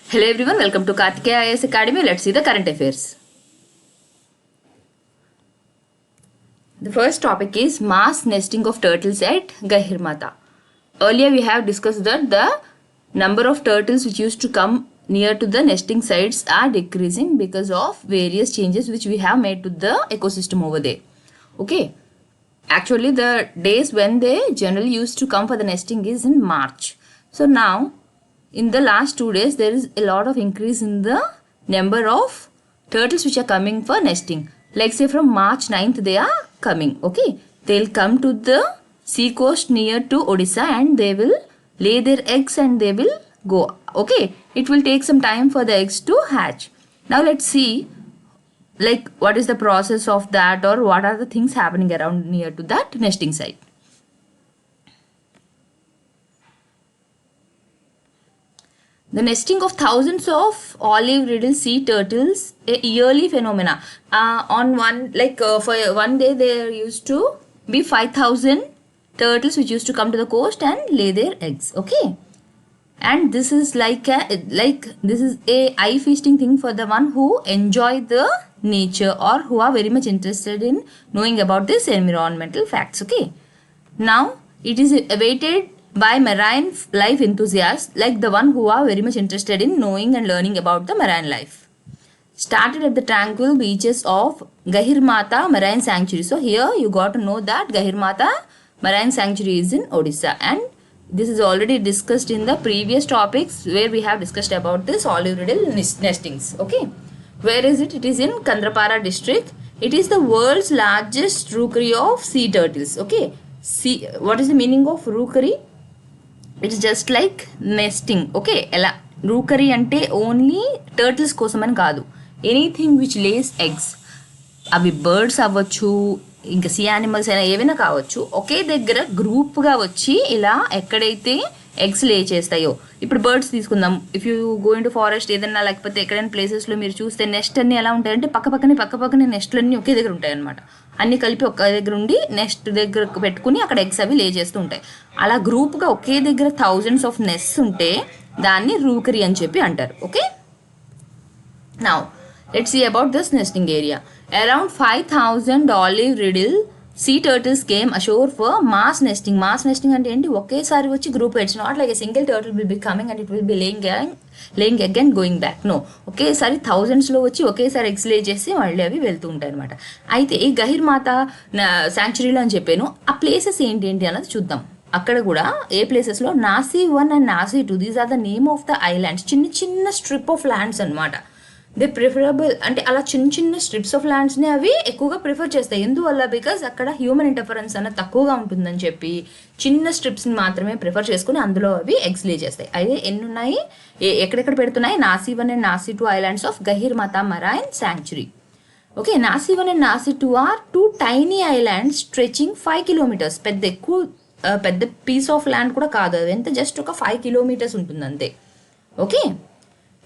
Hello everyone, welcome to Kartikeya IAS Academy. Let's see the current affairs. The first topic is mass nesting of turtles at Gahirmata. Earlier we have discussed that the number of turtles which used to come near to the nesting sites are decreasing because of various changes which we have made to the ecosystem over there. Okay. Actually, the days when they generally used to come for the nesting is in March. So now, in the last 2 days, there is a lot of increase in the number of turtles which are coming for nesting. Like say from March 9th, they are coming. Okay, they'll come to the sea coast near to Odisha and they will lay their eggs and they will go. Okay, it will take some time for the eggs to hatch. Now let's see like what is the process of that or what are the things happening around near to that nesting site. The nesting of thousands of olive riddle sea turtles, a yearly phenomena. On one for one day there used to be 5,000 turtles which used to come to the coast and lay their eggs. Okay, and this is this is a eye feasting thing for the one who enjoy the nature or who are very much interested in knowing about this environmental facts. Okay, now it is awaited by marine life enthusiasts like the one who are very much interested in knowing and learning about the marine life. Started at the tranquil beaches of Gahirmata Marine Sanctuary. So here you got to know that Gahirmata Marine Sanctuary is in Odisha, and this is already discussed in the previous topics where we have discussed about this olive riddle nestings. Okay, where is it? It is in Kandrapara district. It is the world's largest rookery of sea turtles. Okay, see what is the meaning of rookery? It is just like nesting. Okay, ela rookery ante only turtles కోసమని కాదు, anything which Lay's eggs, అవి birds అవ్వచ్చు ఇంకా see animals అయినా ఏవైనా కావచ్చు, ఒకే దగ్గర గ్రూప్గా వచ్చి ఇలా ఎక్కడైతే ఎగ్స్ లే చేస్తాయో. ఇప్పుడు బర్డ్స్ తీసుకుందాం. If you go in to forest ఏదైనా లేకపోతే ఎక్కడైనా ప్లేసెస్లో మీరు చూస్తే నెస్ట్ అన్నీ ఎలా ఉంటాయంటే పక్కపక్కనే నెస్ట్లు అన్నీ ఒకే దగ్గర ఉంటాయి అనమాట. అన్నీ కలిపి ఒక్క దగ్గర ఉండి నెస్ట్ దగ్గర పెట్టుకుని అక్కడ ఎగ్స్ అవి లే చేస్తూ ఉంటాయి. అలా గ్రూప్గా ఒకే దగ్గర థౌజండ్స్ ఆఫ్ నెస్ట్స్ ఉంటే దాన్ని రూకరీ అని చెప్పి అంటారు. Okay, now let's see about this nesting area. Around 5,000 olive riddle sea turtles came ashore for mass nesting. Mass nesting అంటే ఏంటి? ఒకేసారి వచ్చి group. It's not like a single turtle will be coming and it will be laying egg and going back. No, ఒకేసారి థౌజండ్స్లో వచ్చి ఒకేసారి eggs లే చేసి మళ్ళీ అవి వెళ్తూ ఉంటాయి అనమాట. అయితే ఈ గహిర్మాత శాంక్చురీలో అని చెప్పాను, ఆ ప్లేసెస్ ఏంటి అన్నది చూద్దాం. అక్కడ కూడా ఏ ప్లేసెస్లో Nasi 1 and Nasi 2, these are the name of the islands. చిన్న స్ట్రిప్ ఆఫ్ ల్యాండ్స్ అనమాట. దే ప్రిఫరబుల్ అంటే అలా చిన్న స్ట్రిప్స్ ఆఫ్ ల్యాండ్స్ని అవి ఎక్కువగా ప్రిఫర్ చేస్తాయి. ఎందువల్ల? బికాజ్ అక్కడ హ్యూమన్ ఇంటర్ఫరెన్స్ అన్నది తక్కువగా ఉంటుందని చెప్పి చిన్న స్ట్రిప్స్ని మాత్రమే ప్రిఫర్ చేసుకుని అందులో అవి ఎగ్స్ లే చేస్తాయి. అయితే ఎన్ని ఉన్నాయి, ఎక్కడెక్కడ పెడుతున్నాయి? Nasi 1 and Nasi 2 islands of Gahirmatha marine sanctuary. Okay, Nasi 1 and Nasi 2 are 2 tiny islands stretching 5 kilometers. పెద్ద పీస్ ఆఫ్ ల్యాండ్ కూడా కాదు, అది ఎంత జస్ట్ ఒక 5 kilometers ఉంటుంది అంతే. Okay,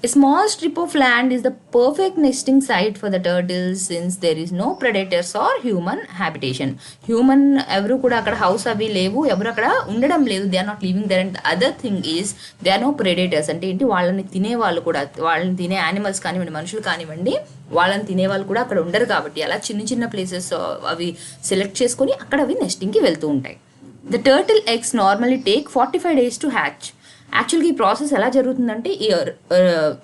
a small strip of land is the perfect nesting site for the turtles since there is no predators or human habitation. Human ఎవరు కూడా అక్కడ హౌస్ అవి లేవు, ఎవరు అక్కడ ఉండడం లేదు. They are not living there. And the other thing is they are no predators. అంటే ఏంటి? వాళ్ళని తినేవాళ్ళు కూడా, వాళ్ళని తినే యానిమల్స్ కానివ్వండి, మనుషులు కానివ్వండి, వాళ్ళని తినేవాళ్ళు కూడా అక్కడ ఉండరు. కాబట్టి అలా చిన్న ప్లేసెస్ అవి సెలెక్ట్ చేసుకొని అక్కడ అవి నెస్టింగ్కి వెళ్తూ ఉంటాయి. The turtle eggs normally take 45 days to hatch. యాక్చువల్గా ఈ ప్రాసెస్ ఎలా జరుగుతుందంటే ఈ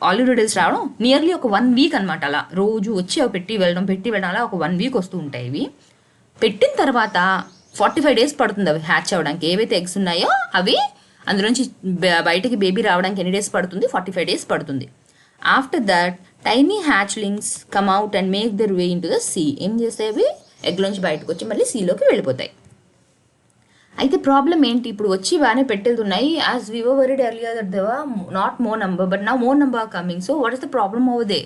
ఆలివ్ రిడిల్స్ రావడం నియర్లీ ఒక 1 week అనమాట. అలా రోజు వచ్చి అవి పెట్టి వెళ్ళడం అలా ఒక 1 week వస్తూ ఉంటాయి. ఇవి పెట్టిన తర్వాత 45 days పడుతుంది అవి హ్యాచ్ అవ్వడానికి. ఏవైతే ఎగ్స్ ఉన్నాయో అవి అందులోంచి బయటకి బేబీ రావడానికి ఎన్ని డేస్ పడుతుంది? 45 days పడుతుంది. After that tiny hatchlings come out and make their way into the sea. ఏం చేస్తాయి? అవి ఎగ్లోంచి బయటకు వచ్చి మళ్ళీ సీలోకి వెళ్ళిపోతాయి. అయితే ప్రాబ్లం ఏంటి? ఇప్పుడు వచ్చి బాగానే పెట్టెళ్తున్నాయి. As we were worried earlier that they were not more number, but now more number coming. So what is the problem over there?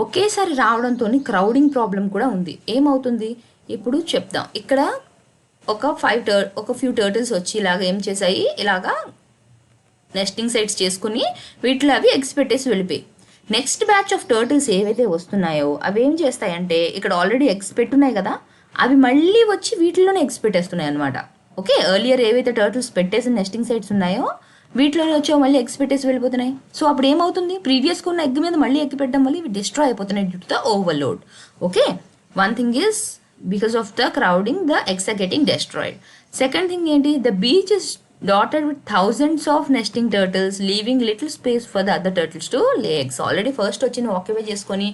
ఒకేసారి రావడంతో క్రౌడింగ్ ప్రాబ్లం కూడా ఉంది. ఏమవుతుంది ఇప్పుడు చెప్దాం. ఇక్కడ ఒక ఫ్యూ టర్టిల్స్ వచ్చి ఇలాగ ఏం చేశాయి, ఇలాగా నెస్టింగ్ సైట్స్ చేసుకుని వీటిలో అవి ఎగ్స్ పెట్టేసి వెళ్ళిపోయి నెక్స్ట్ బ్యాచ్ ఆఫ్ టర్టిల్స్ ఏవైతే వస్తున్నాయో అవి ఏం చేస్తాయంటే ఇక్కడ ఆల్రెడీ ఎగ్స్ పెట్టున్నాయి కదా, అవి మళ్ళీ వచ్చి వీటిలోనే ఎగ్స్ పెట్టేస్తున్నాయి అనమాట. ఓకే, ఎర్లియర్ ఏవైతే టర్టిల్స్ పెట్టేసిన నెస్టింగ్ సైట్స్ ఉన్నాయో వీటిలోనే వచ్చావు మళ్ళీ ఎగ్స్ పెట్టేసి వెళ్ళిపోతున్నాయి. సో అప్పుడు ఏమవుతుంది, ప్రీవియస్గా ఉన్న ఎగ్ మీద మళ్ళీ ఎగ్ పెట్టడం వల్ల ఇవి డిస్ట్రాయ్ అయిపోతున్నాయి due to the overload. Okay, one thing is because of the crowding the eggs are getting destroyed. Second thing ఏంటి, the beach is dotted with thousands of nesting turtles, leaving little space for the other turtles to lay eggs. Already first వచ్చి occupy చేసుకొని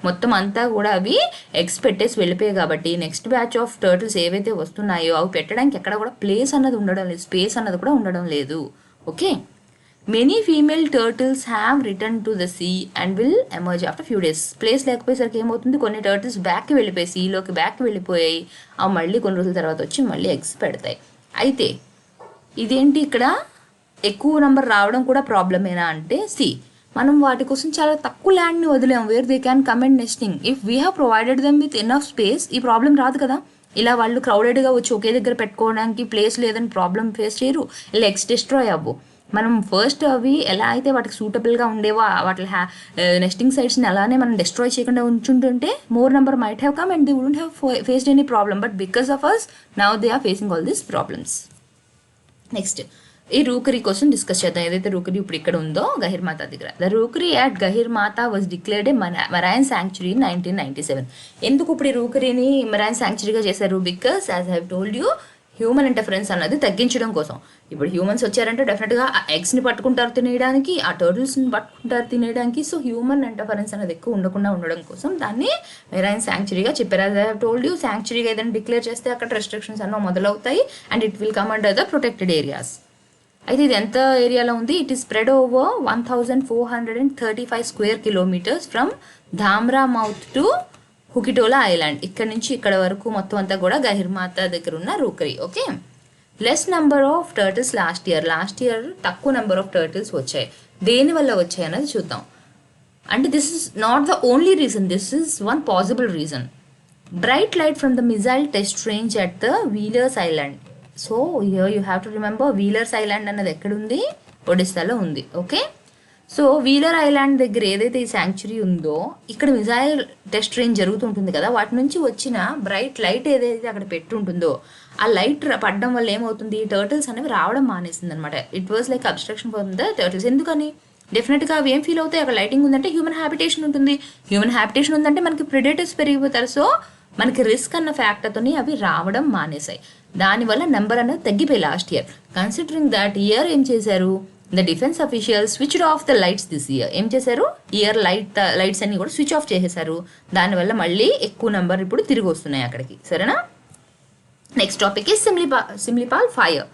మొత్తం అంతా కూడా అవి eggs పెట్టేసి వెళ్ళిపోయాయి కాబట్టి నెక్స్ట్ బ్యాచ్ ఆఫ్ టర్టిల్స్ ఏవైతే వస్తున్నాయో అవి పెట్టడానికి ఎక్కడ కూడా ప్లేస్ అన్నది ఉండడం లేదు, స్పేస్ అన్నది కూడా ఉండడం లేదు. Okay, many female turtles have return to the sea and will emerge after few days. Place లేకపోయేసరికి ఏమవుతుంది, కొన్ని టర్టిల్స్ బ్యాక్కి వెళ్ళిపోయి సీలోకి బ్యాక్కి వెళ్ళిపోయాయి, అవి మళ్ళీ కొన్ని రోజుల తర్వాత వచ్చి మళ్ళీ ఎగ్స్ పెడతాయి. అయితే ఇదేంటి ఇక్కడ ఎక్కువ నెంబర్ రావడం కూడా ప్రాబ్లమేనా అంటే, మనం వాటి కోసం చాలా తక్కువ ల్యాండ్ని వదిలేము where they can come and nesting. If we have provided them with enough space ఈ ప్రాబ్లం రాదు కదా. ఇలా వాళ్ళు క్రౌడెడ్గా వచ్చి ఒకే దగ్గర పెట్టుకోవడానికి ప్లేస్ లేదని ప్రాబ్లం ఫేస్ చేయరు, ఇలా ఎగ్స్ డిస్ట్రాయ్ అవ్వు. మనం ఫస్ట్ అవి ఎలా అయితే వాటికి సూటబుల్గా ఉండేవో వాటి నెస్టింగ్ సైట్స్ని అలానే మనం డిస్ట్రాయ్ చేయకుండా ఉంచుంటుంటే more number might have come and they wouldn't have faced any problem. But because of us now they are facing all these problems. Next ఈ రూకరీ కోసం డిస్కస్ చేద్దాం. ఏదైతే రూకరీ ఇప్పుడు ఇక్కడ ఉందో గహిర్మాతా దగ్గర, the rookery at Gahirmatha was declared a marine sanctuary in 1997. ఎందుకు ఇప్పుడు ఈ రూకరీని మెరైన్ శాంక్చురీగా చేశారు? Because as I have told you, human interference అన్నది తగ్గించడం కోసం. ఇప్పుడు హ్యూమన్స్ వచ్చారంటే డెఫినెట్గా ఆ ఎగ్స్ని పట్టుకుంటారు తినేయడానికి, ఆ టర్టిల్స్ని పట్టుకుంటారు తినేయడానికి. సో హ్యూమన్ ఇంటర్ఫరెన్స్ అనేది ఎక్కువ ఉండకుండా ఉండడం కోసం దాన్ని మెరైన్ శాంక్చురీగా చెప్పారు. As I have told you, శాంక్చురీగా ఏదైనా డిక్లేర్ చేస్తే అక్కడ రెస్ట్రిక్షన్స్ అన్నో మొదలవుతాయి and it will come under the protected areas. అయితే ఇది ఎంత ఏరియాలో ఉంది? It is spread over 1435 square kilometres from Dhamra mouth to Hukitola island. ఇక్కడ నుంచి ఇక్కడ వరకు మొత్తం అంతా కూడా గహిర్మాతా దగ్గర ఉన్న rookery. Okay, less number of turtles last year తక్కువ నెంబర్ ఆఫ్ టర్టిల్స్ వచ్చాయి. దేని వల్ల వచ్చాయి అన్నది చూద్దాం. అంటే this is not the only reason, this is one possible reason. Bright light from the missile test range at the Wheeler's island. So here you have to remember, Wheeler's island అన్నది ఎక్కడుంది? ఒడిస్సాలో ఉంది. ఓకే, సో వీలర్ ఐలాండ్ దగ్గర ఏదైతే ఈ sanctuary ఉందో ఇక్కడ missile test range జరుగుతుంటుంది కదా, వాటి నుంచి వచ్చిన బ్రైట్ లైట్ ఏదైతే అక్కడ పెట్టుంటుందో ఆ లైట్ పడడం వల్ల ఏమవుతుంది, టర్టిల్స్ అనేవి రావడం మానేసింది అనమాట. It was like obstruction for the turtles. ఎందుకని? డెఫినెట్గా అవి ఏం ఫీల్ అవుతాయి, అక్కడ లైటింగ్ ఉందంటే హ్యూమన్ హ్యాబిటేషన్ ఉంటుంది, హ్యూమన్ హ్యాబిటేషన్ ఉందంటే మనకి ప్రెడేటర్స్ పెరిగిపోతారు. సో మనకి రిస్క్ అన్న ఫ్యాక్టర్తోని అవి రావడం మానేసాయి. దానివల్ల నెంబర్ అనేది తగ్గిపోయి last year. Considering that year ఏం చేశారు, the defence official switched off the lights this year. ఏం చేశారు, ఇయర్ లైట్స్ అన్ని కూడా స్విచ్ ఆఫ్ చేసేసారు. దానివల్ల మళ్ళీ ఎక్కువ నెంబర్ ఇప్పుడు తిరిగి వస్తున్నాయి అక్కడికి. సరేనా? Next topic is Simlipal fire.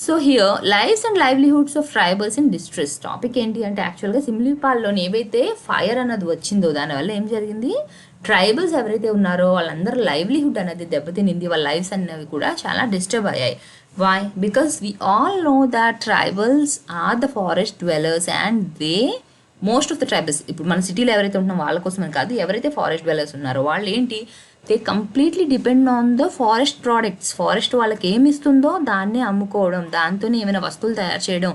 So here lives and livelihoods of tribals in distress. Topic ఏంటి అంటే యాక్చువల్గా సిమ్లీపాల్లోని ఏవైతే ఫైర్ అన్నది వచ్చిందో దానివల్ల ఏం జరిగింది, ట్రైబల్స్ ఎవరైతే ఉన్నారో వాళ్ళందరూ లైవ్లీహుడ్ అనేది దెబ్బతినింది, వాళ్ళ లైఫ్స్ అనేవి కూడా చాలా డిస్టర్బ్ అయ్యాయి. Why? Because we all know that tribals are the forest dwellers and they most of the tribals, ఇప్పుడు మన సిటీలో ఎవరైతే ఉంటున్నారో వాళ్ళ కోసమే కాదు, ఎవరైతే ఫారెస్ట్ డ్వెలర్స్ ఉన్నారో వాళ్ళు ఏంటి, they completely depend on the forest products. Forest వాళ్ళకి ఏమి ఇస్తుందో దాన్నే అమ్ముకోవడం, దాంతోనే ఏమైనా వస్తువులు తయారు చేయడం,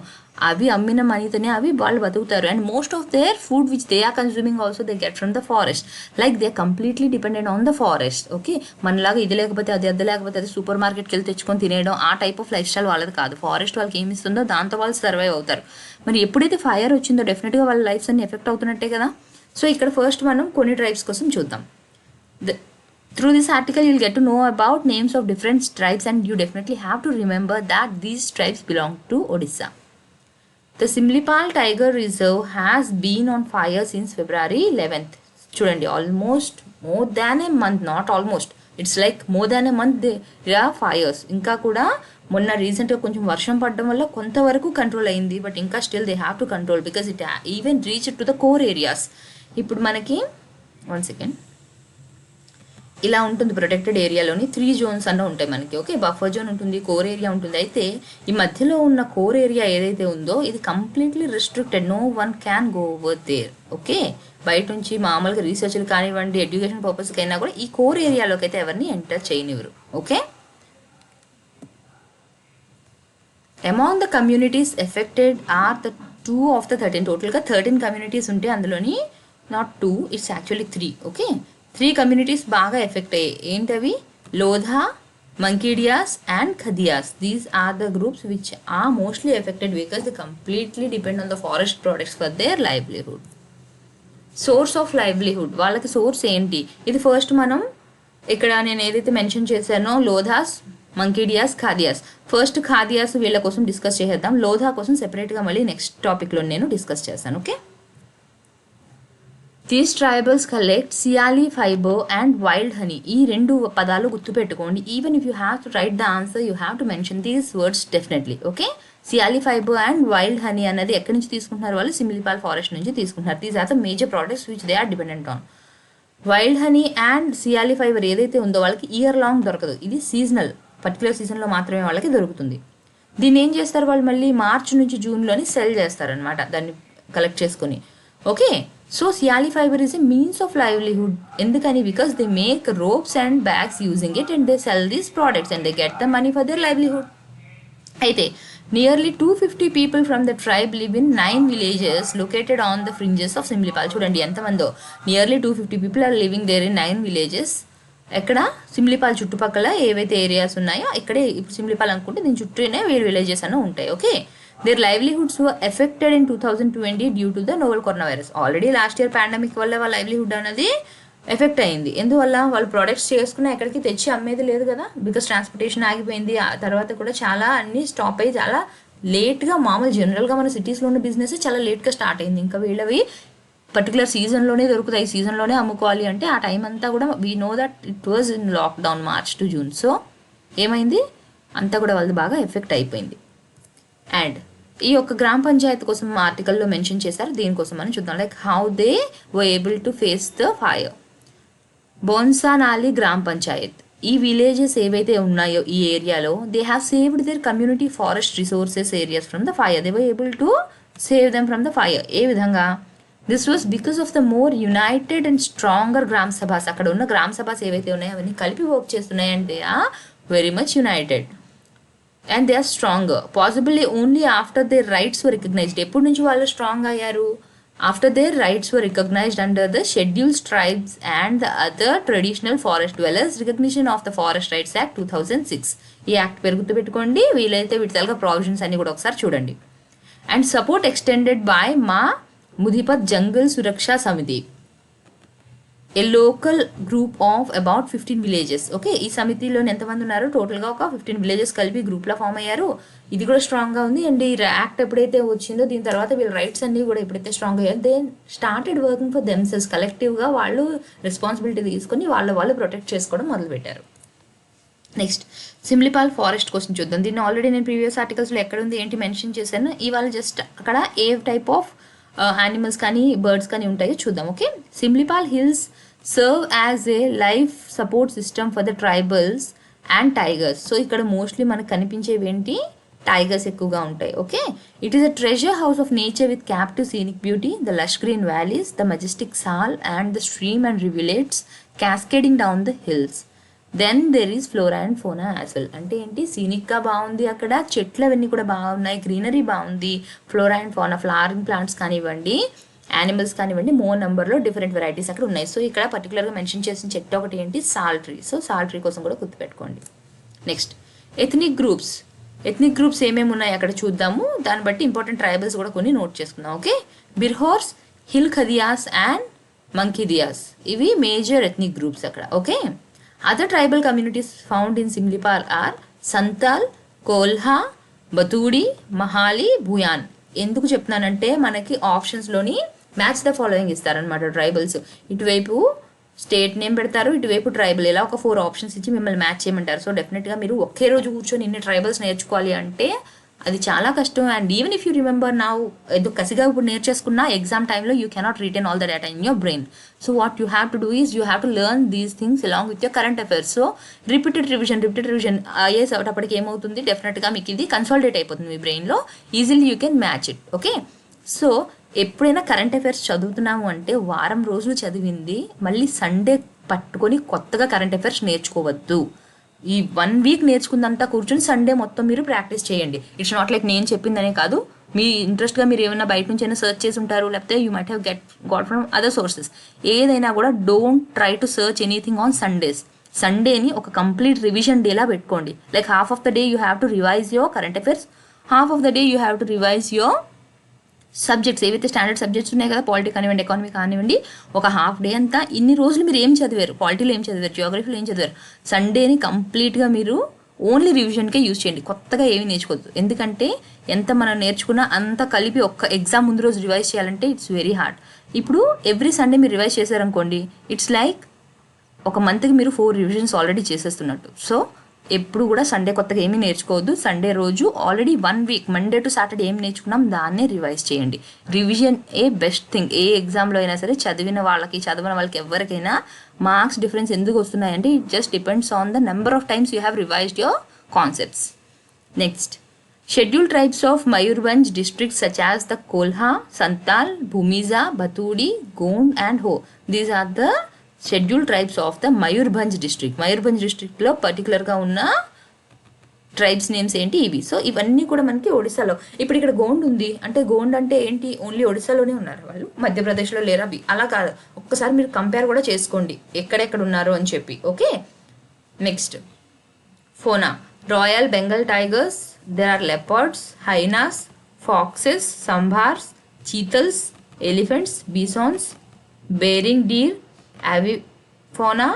అవి అమ్మిన మనీతోనే అవి వాళ్ళు బతుకుతారు. And most of their food which they are consuming also they get from the forest. Like they completely dependent on the forest. Okay, మనలాగా ఇది లేకపోతే అది లేకపోతే అది సూపర్ మార్కెట్కి వెళ్ళి తెచ్చుకొని తినేయడం, ఆ టైప్ ఆఫ్ లైఫ్ స్టైల్ వాళ్ళది కాదు. ఫారెస్ట్ వాళ్ళకి ఏమి ఇస్తుందో దాంతో వాళ్ళు సర్వైవ్ అవుతారు. మరి ఎప్పుడైతే ఫైర్ వచ్చిందో డెఫినెట్గా వాళ్ళ లైఫ్స్ అన్ని ఎఫెక్ట్ అవుతున్నట్టే కదా. సో ఇక్కడ ఫస్ట్ మనం కొన్ని ట్రైబ్స్ కోసం చూద్దాం. Through this article, you'll get to know about names of different tribes and you definitely have to remember that these tribes belong to Odisha. The Simlipal Tiger Reserve has been on fire since February 11th. Chudandi, almost more than a month, not almost. It's like more than a month there are fires. Inka kuda మొన్న రీసెంట్గా కొంచెం వర్షం పడడం వల్ల కొంతవరకు control అయింది, but ఇంకా still they have to control because it even reach to the core areas. ఇప్పుడు మనకి 1 సెకండ్ ఇలా ఉంటుంది. ప్రొటెక్టెడ్ ఏరియాలోని 3 జోన్స్ అన్న ఉంటాయి మనకి. ఓకే, బఫర్ జోన్ ఉంటుంది, కోర్ ఏరియా ఉంటుంది. అయితే ఈ మధ్యలో ఉన్న కోర్ ఏరియా ఏదైతే ఉందో ఇది completely restricted, no one can go over there. Okay, బయట నుంచి మామూలుగా రీసెర్చ్లు కానివ్వండి, ఎడ్యుకేషన్ పర్పస్కి అయినా కూడా ఈ కోర్ ఏరియాలోకి అయితే ఎవరిని ఎంటర్ చేయనివ్వరు. Okay, among the communities affected are the 2 of the 13. టోటల్గా 13 కమ్యూనిటీస్ ఉంటే అందులోని not 2, it's actually 3. Okay, 3 communities బాగా ఎఫెక్ట్ అయ్యాయి. ఏంటవి? Lodha, Mankidias and Khadias. These are the groups which are mostly affected because they completely depend on the forest products for their livelihood. Source of livelihood, వాళ్ళకి source ఏంటి? ఇది first మనం ఇక్కడ నేను ఏదైతే మెన్షన్ చేశానో లోధాస్, మంకీడియాస్, ఖాదియాస్. ఫస్ట్ ఖాదియాస్ వీళ్ళ కోసం డిస్కస్ చేసేద్దాం. లోధా కోసం సెపరేట్గా మళ్ళీ నెక్స్ట్ టాపిక్లో నేను డిస్కస్ చేస్తాను. Okay, these tribals collect siali fibre and wild honey. ఈ రెండు పదాలు గుర్తుపెట్టుకోండి. Even if you have to write the answer you have to mention these words definitely. Okay, siali fibre and wild honey అన్నది ఎక్కడి నుంచి తీసుకుంటున్నారు? వాళ్ళు సిమిలిపాల్ ఫారెస్ట్ నుంచి తీసుకుంటున్నారు. These are the major products which they are dependent on. Wild honey and siali fibre ఏదైతే ఉందో వాళ్ళకి ఇయర్ లాంగ్ దొరకదు. ఇది సీజనల్, పర్టికులర్ సీజన్లో మాత్రమే వాళ్ళకి దొరుకుతుంది. దీన్ని ఏం చేస్తారు వాళ్ళు? మళ్ళీ మార్చ్ నుంచి జూన్లోని సెల్ చేస్తారనమాట, దాన్ని కలెక్ట్ చేసుకొని. Okay, so siali fibre is a means of livelihood. ఎందుకని? Because they make ropes and bags using it and they sell these products and they get the money for their livelihood. అయితే nearly 250 people from the tribe live in 9 villages located on the fringes of Simlipal. చూడండి ఎంతమందో, nearly 250 people are living there in 9 villages. ఎక్కడ? సిమ్లిపాల్ చుట్టుపక్కల ఏవైతే areas ఉన్నాయో ఇక్కడే. ఇప్పుడు సిమ్లిపాల్ అనుకుంటే దీని చుట్టూనే వేరు విలేజెస్ అన్న ఉంటాయి. Okay, their livelihoods were affected in 2020 due to the novel corona virus. Already last year pandemic వల్ల వాళ్ళ లైవ్లీహుడ్ అనేది ఎఫెక్ట్ అయింది. ఎందువల్ల? వాళ్ళు ప్రొడక్ట్స్ చేసుకుని ఎక్కడికి తెచ్చి అమ్మేది లేదు కదా, బికాస్ ట్రాన్స్పోర్టేషన్ ఆగిపోయింది. ఆ తర్వాత కూడా చాలా అన్ని స్టాప్ అయ్యి చాలా లేట్గా, మామూలు జనరల్గా మన సిటీస్లో ఉన్న బిజినెస్ చాలా లేట్గా స్టార్ట్ అయింది. ఇంకా వీళ్ళవి పర్టికులర్ సీజన్లోనే దొరుకుతాయి, సీజన్లోనే అమ్ముకోవాలి అంటే ఆ టైం అంతా కూడా we know that it was in lockdown March to June. So ఏమైంది? అంతా కూడా వాళ్ళది బాగా ఎఫెక్ట్ అయిపోయింది. అండ్ ఈ యొక్క గ్రామ పంచాయతీ కోసం ఆర్టికల్లో మెన్షన్ చేశారు. దీనికోసం మనం చూద్దాం. Like how they were able to face the fire. Bonsanali Gram Panchayat, ఈ విలేజెస్ ఏవైతే ఉన్నాయో ఈ ఏరియాలో, they have saved their community forest resources areas from the fire. They were able to save them from the fire. ఏ విధంగా? This was because of the more united and stronger gram sabhas. అక్కడ ఉన్న గ్రామ సభాస్ ఏవైతే ఉన్నాయో అవన్నీ కలిపి వర్క్ చేస్తున్నాయి and they are very much united and they are stronger. Possibly only after their rights were recognised. ఎప్పటి నుంచి వాళ్ళు స్ట్రాంగ్ అయ్యారు? After their rights were recognized under the Scheduled Tribes and the other traditional forest dwellers, recognition of the Forest Rights Act 2006. ఈ act పేరు గుర్తుపెట్టుకోండి. వీలైతే వీటి తలగా provisions అన్ని కూడా ఒకసారి చూడండి. అండ్ సపోర్ట్ ఎక్స్టెండెడ్ బై మా ముధిపత్ Jangal Suraksha Samiti, a local group of about 15 villages. Okay, ఈ సమితిలో ఎంతమంది ఉన్నారు? టోటల్గా ఒక 15 విలేజెస్ కలిపి గ్రూప్లో ఫామ్ అయ్యారు. ఇది కూడా స్ట్రాంగ్గా ఉంది. అండ్ ఈ యాక్ట్ ఎప్పుడైతే వచ్చిందో దీని తర్వాత వీళ్ళ రైట్స్ అన్ని కూడా ఎప్పుడైతే స్ట్రాంగ్ అయ్యారు, they started working for themselves. కలెక్టివ్గా వాళ్ళు రెస్పాన్సిబిలిటీ తీసుకొని వాళ్ళు ప్రొటెక్ట్ చేసుకోవడం మొదలుపెట్టారు. నెక్స్ట్ సిమ్లిపాల్ ఫారెస్ట్ కోసం చూద్దాం. దీన్ని ఆల్రెడీ నేను ప్రీవియస్ ఆర్టికల్స్లో ఎక్కడ ఉంది ఏంటి మెన్షన్ చేశాను. ఇవాళ జస్ట్ అక్కడ ఏ టైప్ ఆఫ్ యానిమల్స్ కానీ బర్డ్స్ కానీ ఉంటాయో చూద్దాం. Okay, Simlipal hills serve as a life support system for the tribals and tigers. So ఇక్కడ మోస్ట్లీ మనకు కనిపించేవి ఏంటి? టైగర్స్ ఎక్కువగా ఉంటాయి. Okay, it is a treasure house of nature with captive scenic beauty, the lush green valleys, the majestic sal and the stream and rivulets cascading down the hills. Then there is flora and ఫోనా as well. అంటే ఏంటి? సీనిక్గా బాగుంది, అక్కడ చెట్లు అవన్నీ కూడా బాగున్నాయి, greenery బాగుంది, ఫ్లోరా అండ్ ఫోనా ఫ్లవరింగ్ ప్లాంట్స్ కానివ్వండి, యానిమల్స్ కానివ్వండి, మోర్ నెంబర్లో డిఫరెంట్ వెరైటీస్ అక్కడ ఉన్నాయి. సో ఇక్కడ పర్టికులర్గా మెన్షన్ చేసిన చెట్టు ఒకటి ఏంటి? సాల్ ట్రీ. సో సాల్ ట్రీ కోసం కూడా గుర్తుపెట్టుకోండి. Next ethnic groups. Ethnic groups ఏమేమి ఉన్నాయి అక్కడ చూద్దాము. దాన్ని బట్టి ఇంపార్టెంట్ ట్రైబల్స్ కూడా కొన్ని నోట్ చేసుకుందాం. Okay, Birhors, hill Khadias and Mankidias, ఇవి మేజర్ ఎథనిక్ గ్రూప్స్ అక్కడ. Okay, other tribal communities found in Simlipal are Santhal, Kolha, Bathudi, Mahali, Bhuyan. ఎందుకు చెప్తున్నానంటే మనకి ఆప్షన్స్లోని మ్యాచ్ ద ఫాలోయింగ్ ఇస్తారనమాట ట్రైబల్స్. ఇటువైపు స్టేట్ నేమ్ పెడతారు, ఇటువైపు ట్రైబల్, ఇలా ఒక 4 ఆప్షన్స్ ఇచ్చి మిమ్మల్ని మ్యాచ్ చేయమంటారు. సో డెఫినెట్గా మీరు ఒకే రోజు కూర్చొని ఇన్ని ట్రైబల్స్ నేర్చుకోవాలి అంటే అది చాలా కష్టం. And even if you remember now, ఏదో కసిగా ఇప్పుడు నేర్చేసుకున్నా ఎగ్జామ్ టైంలో you cannot retain all the data in your brain. So what you have to do is you have to learn these things along with your current affairs. So repeated revision IAS అప్పటికి ఏమవుతుంది? డెఫినెట్గా మీకు ఇది consolidate అయిపోతుంది మీ బ్రెయిన్లో. Easily you can match it. Okay, so ఎప్పుడైనా current affairs చదువుతున్నాము అంటే వారం రోజులు చదివింది మళ్ళీ సండే పట్టుకొని కొత్తగా కరెంట్ అఫైర్స్ నేర్చుకోవద్దు. ఈ 1 వీక్ నేర్చుకుందంతా కూర్చొని సండే మొత్తం మీరు ప్రాక్టీస్ చేయండి. ఇట్స్ నాట్ లైక్ నేను చెప్పిందనే కాదు, మీ ఇంట్రెస్ట్గా మీరు ఏమైనా బయట నుంచి అయినా సర్చ్ చేసి ఉంటారు, లేకపోతే you might have got from other sources. ఏదైనా కూడా don't try to search anything on Sundays. సండేని ఒక కంప్లీట్ రివిజన్ డేలా పెట్టుకోండి. Like half of the day you have to revise your current affairs, half of the day you have to revise your subjects ఏవైతే standard subjects ఉన్నాయి కదా, polity కానివ్వండి, economy కానివ్వండి. ఒక హాఫ్ డే అంతా ఇన్ని రోజులు మీరు ఏం చదివారు, పాలిటీలో ఏం చదివారు, జియోగ్రఫీలో ఏం చదివారు, సండేని కంప్లీట్గా మీరు ఓన్లీ రివిజన్కే యూజ్ చేయండి. కొత్తగా ఏమీ నేర్చుకోవద్దు. ఎందుకంటే ఎంత మనం నేర్చుకున్నా అంత కలిపి ఒక్క ఎగ్జామ్ ముందు రోజు రివైజ్ చేయాలంటే ఇట్స్ వెరీ హార్డ్. ఇప్పుడు ఎవ్రీ సండే మీరు రివైజ్ చేశారనుకోండి, ఇట్స్ లైక్ ఒక మంత్కి మీరు 4 రివిజన్స్ ఆల్రెడీ చేసేస్తున్నట్టు. సో ఎప్పుడు కూడా సండే కొత్తగా ఏమీ నేర్చుకోవద్దు. సండే రోజు already 1 week Monday to Saturday ఏం నేర్చుకున్నాం దాన్నే రివైజ్ చేయండి. Revision best thing. ఏ ఎగ్జామ్లో అయినా సరే చదివిన వాళ్ళకి చదవని వాళ్ళకి ఎవరికైనా మార్క్స్ డిఫరెన్స్ ఎందుకు వస్తున్నాయంటే it just depends on the number of times you have revised your concepts. Next, scheduled tribes of Mayurbhanj districts such as the Kolha, Santal, Bhumiza, Bhatudi, Gond and Ho. These are the schedule tribes of the Mayurbhanj district. Mayurbhanj డిస్ట్రిక్ట్లో పర్టికులర్గా ఉన్న tribes names ఏంటి ఇవి. So ఇవన్నీ కూడా మనకి ఒడిశాలో. ఇప్పుడు ఇక్కడ గోండ్ ఉంది అంటే గోండ్ అంటే ఏంటి, ఓన్లీ ఒడిశాలోనే ఉన్నారు వాళ్ళు, మధ్యప్రదేశ్లో లేరా అవి అలా కాదు. ఒక్కసారి మీరు కంపేర్ కూడా చేసుకోండి ఎక్కడెక్కడ ఉన్నారు అని చెప్పి. Okay, next fauna, royal Bengal tigers, there are leopards, hyenas, foxes, sambars, cheetahs, elephants, bisons, bearing deer, avifauna,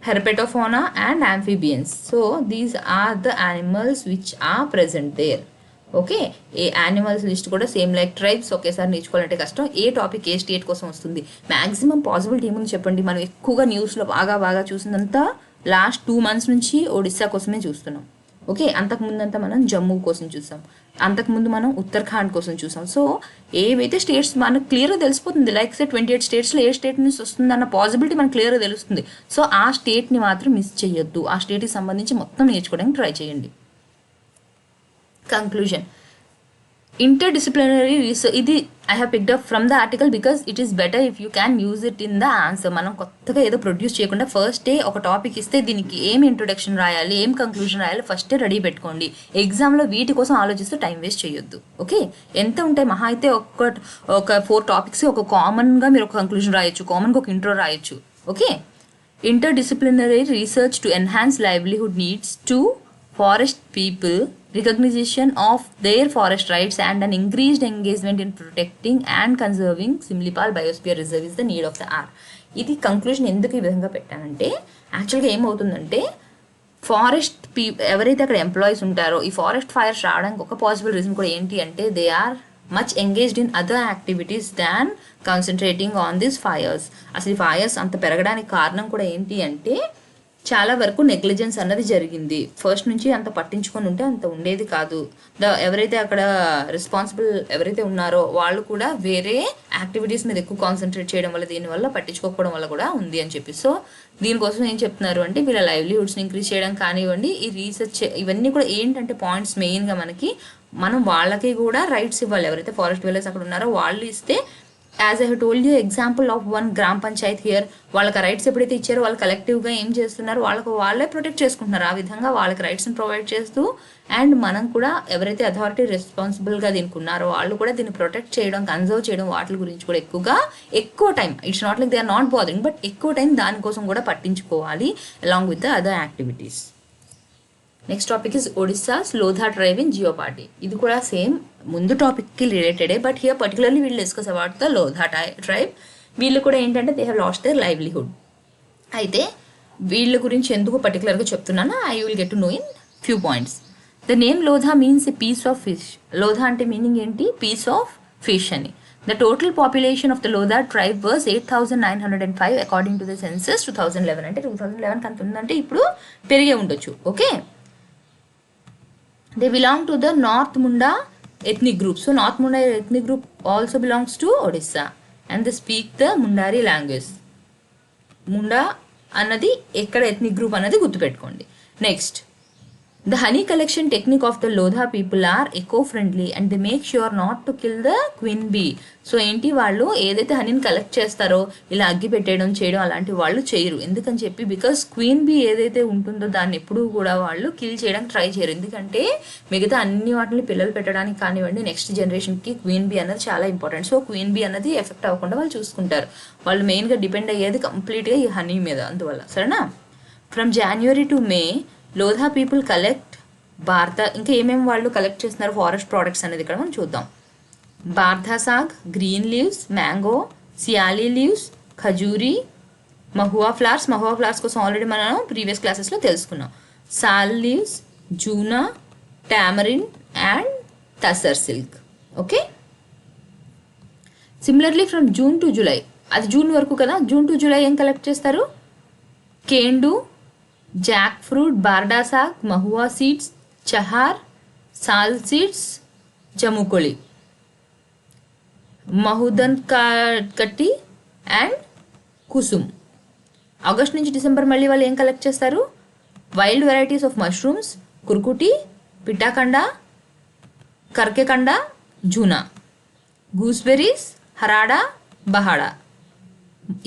herpetofauna and amphibians. So these are the animals which are present there. Okay, A animals list కూడా same like tribes ఒకేసారి నేర్చుకోవాలంటే కష్టం. ఏ topic ఏ state కోసం వస్తుంది maximum possibility ఏముంది చెప్పండి. మనం ఎక్కువగా న్యూస్లో బాగా చూసిందంతా లాస్ట్ 2 months నుంచి ఒడిస్సా కోసమే చూస్తున్నాం. ఓకే, అంతకుముందంతా మనం జమ్మూ కోసం చూసాం, అంతకుముందు మనం ఉత్తరాఖండ్ కోసం చూసాం. సో ఏవైతే స్టేట్స్ మనకు క్లియర్గా తెలిసిపోతుంది, లైక్ సే 28 స్టేట్స్లో ఏ స్టేట్ నుంచి వస్తుంది అన్న పాసిబిలిటీ మనకు క్లియర్గా తెలుస్తుంది. సో ఆ స్టేట్ని మాత్రం మిస్ చేయొద్దు. ఆ స్టేట్కి సంబంధించి మొత్తం నేర్చుకోవడానికి ట్రై చేయండి. కంక్లూజన్, interdisciplinary research, ఇది I have picked up from the article because it is better if you can use it in the answer. మనం కొత్తగా ఏదో ప్రొడ్యూస్ చేయకుండా ఫస్టే ఒక టాపిక్ ఇస్తే దీనికి ఏం ఇంట్రొడక్షన్ రాయాలి, ఏం కంక్లూజన్ రాయాలి ఫస్టే రెడీ పెట్టుకోండి. ఎగ్జామ్లో వీటి కోసం ఆలోచిస్తూ టైం వేస్ట్ చేయొద్దు. ఓకే, ఎంత ఉంటాయి మహా అయితే ఒక 4 టాపిక్స్ ఒక కామన్గా మీరు ఒక కంక్లూజన్ రాయొచ్చు, కామన్గా ఒక ఇంట్రో రాయొచ్చు. Okay, interdisciplinary research to enhance livelihood needs to forest people, recognition of their forest rights and an increased engagement in protecting and conserving Simlipal Biosphere Reserve is the need of the hour. ఇది conclusion ఎందుకు ఈ విధంగా పెట్టానంటే యాక్చువల్గా ఏమవుతుందంటే forest ఎవరైతే అక్కడ employees ఉంటారో ఈ ఫారెస్ట్ ఫైర్స్ రావడానికి ఒక పాసిబుల్ రీజన్ కూడా ఏంటి అంటే they are much engaged in other activities than concentrating on this fires. అసలు ఈ ఫైర్స్ అంత పెరగడానికి కారణం కూడా ఏంటి అంటే చాలా వరకు నెగ్లిజెన్స్ అన్నది జరిగింది. ఫస్ట్ నుంచి అంత పట్టించుకొని ఉంటే అంత ఉండేది కాదు. ఎవరైతే అక్కడ రెస్పాన్సిబుల్ ఎవరైతే ఉన్నారో వాళ్ళు కూడా వేరే యాక్టివిటీస్ మీద ఎక్కువ కాన్సన్ట్రేట్ చేయడం వల్ల దీనివల్ల పట్టించుకోకపోవడం వల్ల కూడా ఉంది అని చెప్పి. సో దీనికోసం ఏం చెప్తున్నారు అంటే వీళ్ళ లైవ్లీహుడ్స్ని ఇంక్రీజ్ చేయడం కానివ్వండి, ఈ రీసెర్చ్ ఇవన్నీ కూడా ఏంటంటే పాయింట్స్ మెయిన్గా మనం వాళ్ళకి కూడా రైట్స్ ఇవ్వాలి. ఎవరైతే ఫారెస్ట్ వెల్లర్స్ అక్కడ ఉన్నారో వాళ్ళు ఇస్తే as I told you example of 1 గ్రామ పంచాయత్ హియర్, వాళ్ళకి రైట్స్ ఎప్పుడైతే ఇచ్చారో వాళ్ళు కలెక్టివ్గా ఏం చేస్తున్నారు వాళ్ళే ప్రొటెక్ట్ చేసుకుంటున్నారు. ఆ విధంగా వాళ్ళకి రైట్స్ని ప్రొవైడ్ చేస్తూ అండ్ మనం కూడా ఎవరైతే అథారిటీ రెస్పాన్సిబుల్గా దీనికి ఉన్నారో వాళ్ళు కూడా దీన్ని ప్రొటెక్ట్ చేయడం, కన్జర్వ్ చేయడం వాటి గురించి కూడా ఎక్కువ time, it's not like they are not bothering but ఎక్కువ టైం దానికోసం కూడా పట్టించుకోవాలి along with the other activities. Next topic is Odisha's Lodha tribe in jeopardy. ఇది కూడా సేమ్ ముందు టాపిక్కి రిలేటెడే బట్ హియర్ పర్టికులర్లీ వీళ్ళు discuss about the Lodha tribe. వీళ్ళు కూడా ఏంటంటే they have lost their livelihood. అయితే వీళ్ళ గురించి ఎందుకు పర్టికులర్గా చెప్తున్నానో I will get to know in few points. The name Lodha means a piece of fish. Lodha అంటే మీనింగ్ ఏంటి, పీస్ ఆఫ్ ఫిష్ అని. The total population of the Lodha tribe was 8,905 according to the census 2011. అంటే 2011 కంత ఉందంటే ఇప్పుడు పెరిగే ఉండొచ్చు. Okay, they belong to the North Munda ethnic group. So North Munda ethnic group also belongs to Odisha and they speak the Mundari language. Munda అన్నది ఎక్కడ ethnic group అన్నది గుర్తుపెట్టుకోండి. Next, the honey collection technique of the Lodha people are eco-friendly and they make sure not to kill the queen bee. So ఏంటి, వాళ్ళు ఏదైతే హనీని collect చేస్తారో ఇలా అగ్గి పెట్టేయడం చేయడం అలాంటివి వాళ్ళు చేయరు. ఎందుకని చెప్పి బికాస్ క్వీన్ బీ ఏదైతే ఉంటుందో దాన్ని ఎప్పుడూ కూడా వాళ్ళు కిల్ చేయడానికి ట్రై చేయరు. ఎందుకంటే మిగతా అన్ని వాటిని పిల్లలు పెట్టడానికి కానివ్వండి నెక్స్ట్ జనరేషన్కి క్వీన్ బీ అన్నది చాలా ఇంపార్టెంట్. సో క్వీన్ బీ అన్నది ఎఫెక్ట్ అవ్వకుండా వాళ్ళు చూసుకుంటారు. వాళ్ళు మెయిన్గా డిపెండ్ అయ్యేది కంప్లీట్గా ఈ హనీ మీద, అందువల్ల. సరేనా? From January to May Lodha people collect భారత ఇంకా ఏమేమి వాళ్ళు కలెక్ట్ చేస్తున్నారు ఫారెస్ట్ ప్రోడక్ట్స్ అనేది ఇక్కడ మనం చూద్దాం. బార్ధా సాగ్, గ్రీన్ లీవ్స్, మ్యాంగో, సియాలి లీవ్స్, ఖజూరి, మహువా ఫ్లవర్స్ కోసం ఆల్రెడీ మనం ప్రీవియస్ క్లాసెస్లో తెలుసుకున్నాం. సాల్ లీవ్స్, జూనా, tamarind and tussar silk. Okay, similarly from June to July, అది జూన్ వరకు కదా, జూన్ టు జూలై ఏం కలెక్ట్ చేస్తారు? కేండు, జాక్ ఫ్రూట్, బార్డా సాగ్, మహువా సీడ్స్, చహార్, సాల్ సీడ్స్, జముకోళి, మహుదన్ కట్టి అండ్ కుసుమ్. ఆగస్ట్ నుంచి డిసెంబర్ మళ్ళీ వాళ్ళు ఏం కలెక్ట్ చేస్తారు? Wild varieties of mushrooms, కుర్కుటి, పిటాకండ, కర్కెకండ, Juna, gooseberries, హరాడా, బహాడా.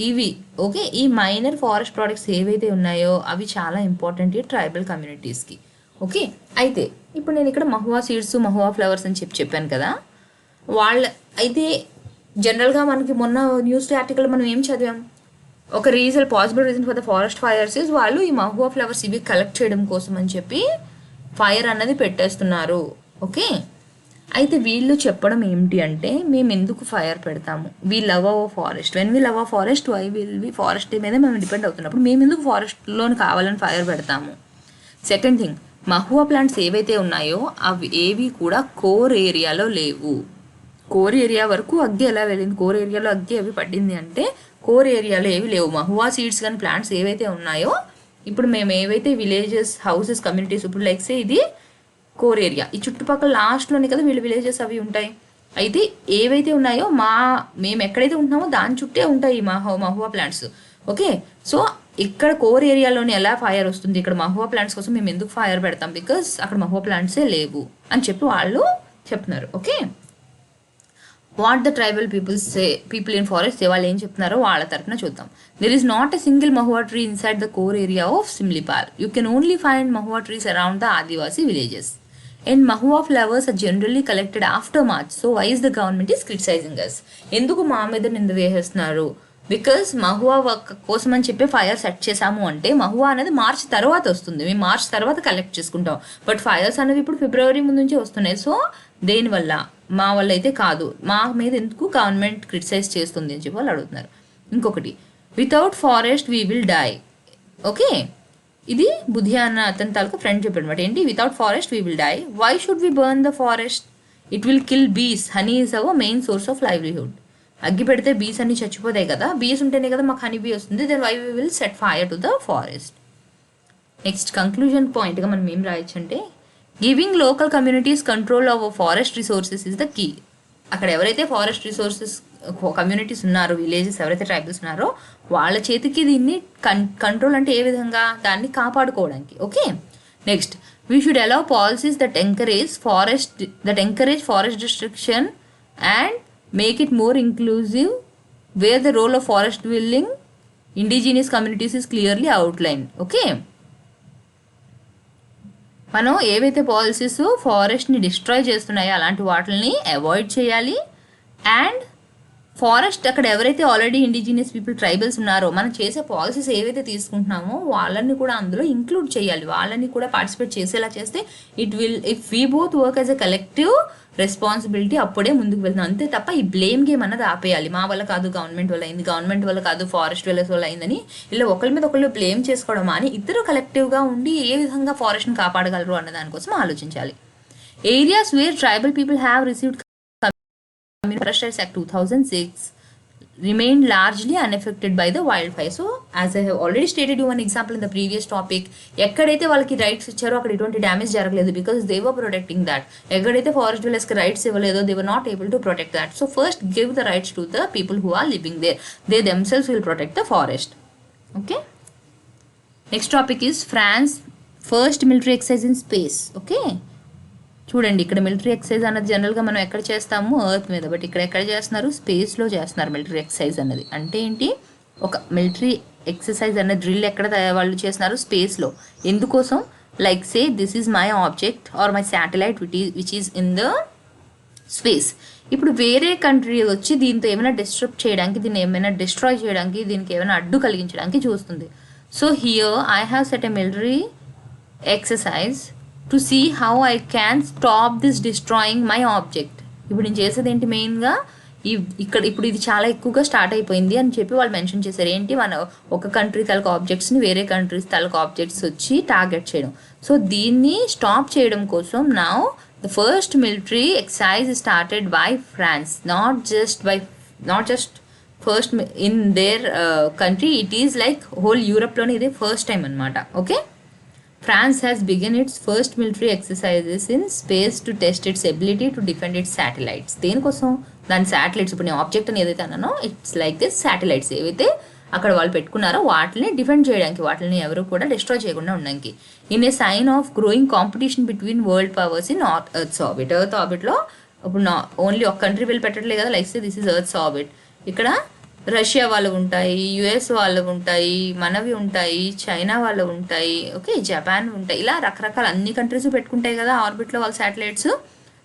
ఇవి ఓకే, ఈ మైనర్ ఫారెస్ట్ ప్రోడక్ట్స్ ఏవైతే ఉన్నాయో అవి చాలా ఇంపార్టెంట్ ఈ ట్రైబల్ కమ్యూనిటీస్కి. ఓకే, అయితే ఇప్పుడు నేను ఇక్కడ మహువా సీడ్స్, మహువా ఫ్లవర్స్ అని చెప్పాను కదా. అయితే జనరల్గా మనకి మొన్న న్యూస్ ఆర్టికల్ మనం ఏం చదివాం? ఒక possible reason for the forest fires is వాళ్ళు ఈ మహువా ఫ్లవర్స్ ఇవి కలెక్ట్ చేయడం కోసం అని చెప్పి ఫైర్ అన్నది పెట్టేస్తున్నారు. ఓకే, అయితే వీళ్ళు చెప్పడం ఏమిటి అంటే మేము ఎందుకు ఫైర్ పెడతాము, we love our forest, when we love our forest why will we forest మీద మేము డిపెండ్ అవుతున్నప్పుడు మేము ఎందుకు ఫారెస్ట్లోని కావాలని ఫైర్ పెడతాము. సెకండ్ థింగ్, మహువా ప్లాంట్స్ ఏవైతే ఉన్నాయో అవి ఏవి కూడా కోర్ ఏరియాలో లేవు. కోర్ ఏరియా వరకు అగ్గి ఎలా వెళ్ళింది, కోర్ ఏరియాలో అగ్గి అవి పడింది అంటే కోర్ ఏరియాలో ఏవి లేవు. మహువా సీడ్స్ కానీ ప్లాంట్స్ ఏవైతే ఉన్నాయో ఇప్పుడు మేము ఏవైతే విలేజెస్, హౌసెస్, కమ్యూనిటీస్, ఇప్పుడు లైక్సే ఇది కోర్ ఏరియా, ఈ చుట్టుపక్కల లాస్ట్లోనే కదా వీళ్ళు విలేజెస్ అవి ఉంటాయి. అయితే ఏవైతే ఉన్నాయో మేము ఎక్కడైతే ఉంటున్నామో దాని చుట్టే ఉంటాయి ఈ మహువా ప్లాంట్స్. ఓకే, సో ఇక్కడ కోర్ ఏరియాలోనే ఎలా ఫైర్ వస్తుంది, ఇక్కడ మహువా ప్లాంట్స్ కోసం మేము ఎందుకు ఫైర్ పెడతాం, బికాస్ అక్కడ మహువా ప్లాంట్సే లేవు అని చెప్పి వాళ్ళు చెప్తున్నారు. Okay, what the tribal people in forest వాళ్ళు ఏం చెప్తున్నారో వాళ్ళ తరఫున చూద్దాం. There is not a single mahua tree inside the core area of Similipal. You can only find mahua trees around the adivasi villages. And mahua flowers are generally collected after March. So why is the government is criticising us? ఎందుకు మా మీద నింద వేసేస్తున్నారు? Because Mahua కోసం అని చెప్పి fire set చేసాము అంటే మహువా అనేది మార్చ్ తర్వాత వస్తుంది, మేము మార్చ్ తర్వాత కలెక్ట్ చేసుకుంటాం. బట్ ఫైర్స్ అనేవి ఇప్పుడు ఫిబ్రవరి ముందు నుంచి వస్తున్నాయి. సో దేనివల్ల, మా వల్ల అయితే కాదు, మా మీద ఎందుకు గవర్నమెంట్ క్రిటిసైజ్ చేస్తుంది అని చెప్పి వాళ్ళు అడుగుతున్నారు. ఇంకొకటి, without forest we will die. Okay, ఇది బుద్ధియా అన్న అతని తాలూకు ఫ్రెండ్ చెప్పాడు అనమాట. ఏంటి? Without forest we will die. Why should we burn the forest? It will kill bees. Honey is our main source of livelihood. అగ్గి పెడితే బీస్ అన్ని చచ్చిపోతాయి కదా, బీస్ ఉంటేనే కదా మాకు హనీ బీ వస్తుంది. Then why we will set fire to the forest. Next conclusion పాయింట్గా మనం ఏం రాయొచ్చు అంటే, giving local communities control over forest resources is the key. అక్కడ ఎవరైతే ఫారెస్ట్ రిసోర్సెస్ కమ్యూనిటీస్ ఉన్నారో, విలేజెస్ ఎవరైతే ట్రైబల్స్ ఉన్నారో వాళ్ళ చేతికి దీన్ని కంట్రోల్ అంటే ఏ విధంగా దాన్ని కాపాడుకోవడానికి. Okay, next, we should allow policies that encourage forest destruction and make it more inclusive where the role of forest dwelling indigenous communities is clearly outlined. Okay, మనం ఏవైతే పాలసీస్ ఫారెస్ట్ని డిస్ట్రాయ్ చేస్తున్నాయో అలాంటి వాటిని అవాయిడ్ చేయాలి. And forest అక్కడ ఎవరైతే already indigenous people tribals ఉన్నారో మనం చేసే పాలసీస్ ఏవైతే తీసుకుంటున్నామో వాళ్ళని కూడా అందులో ఇంక్లూడ్ చేయాలి, వాళ్ళని కూడా పార్టిసిపేట్ చేసేలా చేస్తే if we both work as a collective responsibility అప్పుడే ముందుకు వెళ్తున్నాం. అంతే తప్ప ఈ బ్లేమ్ గేమ్ అన్నది ఆపేయాలి. మా వల్ల కాదు, గవర్నమెంట్ వల్ల అయింది, గవర్నమెంట్ వల్ల కాదు, ఫారెస్ట్ వల్ల అయిందని ఇలా ఒకరి మీద ఒకళ్ళు బ్లేమ్ చేసుకోవడం అని ఇద్దరు కలెక్టివ్గా ఉండి ఏ విధంగా ఫారెస్ట్ని కాపాడగలరు అన్న దానికోసం ఆలోచించాలి. Areas where tribal people have received Forest Act 2006 remained largely unaffected by the wildfire. So as I have already stated you one example in the previous topic, ఎక్కడైతే వాళ్ళకి రైట్స్ ఇచ్చారో అక్కడ ఎటువంటి డ్యామేజ్ జరగలేదు, because they were protecting that. ఎక్కడైతే forest విలేజ్కి rights ఇవ్వలేదో they were not able to protect that. So first give the rights to the people who are living there. They themselves will protect the forest. Okay, next topic is France first military exercise in space. Okay, చూడండి ఇక్కడ military exercise అన్నది జనరల్గా మనం ఎక్కడ చేస్తాము, earth మీద, but ఇక్కడ ఎక్కడ చేస్తున్నారు, స్పేస్లో చేస్తున్నారు మిలిటరీ ఎక్సర్సైజ్ అన్నది. అంటే ఏంటి, ఒక మిలిటరీ ఎక్సర్సైజ్ అన్న డ్రిల్ ఎక్కడ వాళ్ళు చేస్తున్నారు, స్పేస్లో. ఎందుకోసం, like say this is my object or my satellite which is in the space. ఇప్పుడు వేరే కంట్రీ వచ్చి దీంతో ఏమైనా డిస్ట్రప్ట్ చేయడానికి, దీన్ని ఏమైనా డిస్ట్రాయ్ చేయడానికి, దీనికి ఏమైనా అడ్డు కలిగించడానికి చూస్తుంది. So here I have set a military exercise to see how I can stop this destroying my object. ఇప్పుడు నేను చేసేది ఏంటి మెయిన్గా ఇక్కడ ఇప్పుడు ఇది చాలా ఎక్కువగా స్టార్ట్ అయిపోయింది అని చెప్పి వాళ్ళు మెన్షన్ చేశారు. ఏంటి మన ఒక కంట్రీ తాలూకు ఆబ్జెక్ట్స్ని వేరే కంట్రీస్ తాలూకు ఆబ్జెక్ట్స్ వచ్చి టార్గెట్ చేయడం. సో దీన్ని స్టాప్ చేయడం కోసం now the first military exercise started by France, not just first in their country, it is like whole యూరప్లోనే ఇదే ఫస్ట్ టైం అనమాట. Okay, France has begun its first military exercises in space to test its ability to defend its satellites. దేనికోసం? దాని satellites, ఇప్పుడు నేను object అని ఏదైతే అన్నానో it's like this satellites ఏవైతే అక్కడ వాళ్ళు పెట్టుకున్నారో వాటిని డిఫెండ్ చేయడానికి, వాటిని ఎవరు కూడా డిస్ట్రాయ్ చేయకుండా ఉండడానికి. In a sign of growing competition between world powers in earth orbit. Earth ఆర్బిట్లో ఇప్పుడు ఓన్లీ ఒక కంట్రీ వెళ్ళి పెట్టట్లేదు కదా, like this is earth orbit. ఇక్కడ రష్యా వాళ్ళు ఉంటాయి, యుఎస్ వాళ్ళు ఉంటాయి, మనవి ఉంటాయి, చైనా వాళ్ళు ఉంటాయి, ఓకే, జపాన్ ఉంటాయి, ఇలా రకరకాల అన్ని కంట్రీస్ పెట్టుకుంటాయి కదా ఆర్బిట్లో వాళ్ళ శాటిలైట్స్.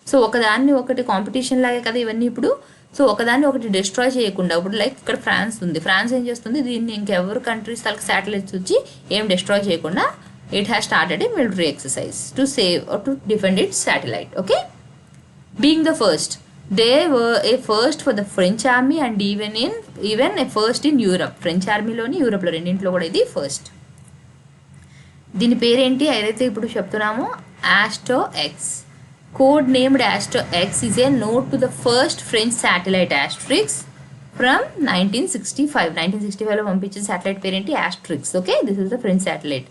సో ఒకదాన్ని ఒకటి కాంపిటీషన్ లాగే కదా ఇవన్నీ ఇప్పుడు. సో ఒకదాన్ని ఒకటి డిస్ట్రాయ్ చేయకుండా, ఇప్పుడు లైక్ ఇక్కడ ఫ్రాన్స్ ఉంది, ఫ్రాన్స్ ఏం చేస్తుంది, దీన్ని ఇంకెవరు కంట్రీస్ వాళ్ళకి శాటిలైట్స్ వచ్చి ఏం డిస్ట్రాయ్ చేయకుండా it has started a military exercise to save or to defend its satellite. Okay, being the first, they were a first for the French army and even a first in Europe. French ఆర్మీలోని యూరోప్లో రెండింటిలో కూడా ఇది first. దీని పేరేంటి ఏదైతే ఇప్పుడు చెప్తున్నామో astro X. Code named astro X is a nod to the first French satellite Asterix from 1965లో పంపించిన శాటిలైట్ పేరేంటి Asterix. Okay, this is the French satellite.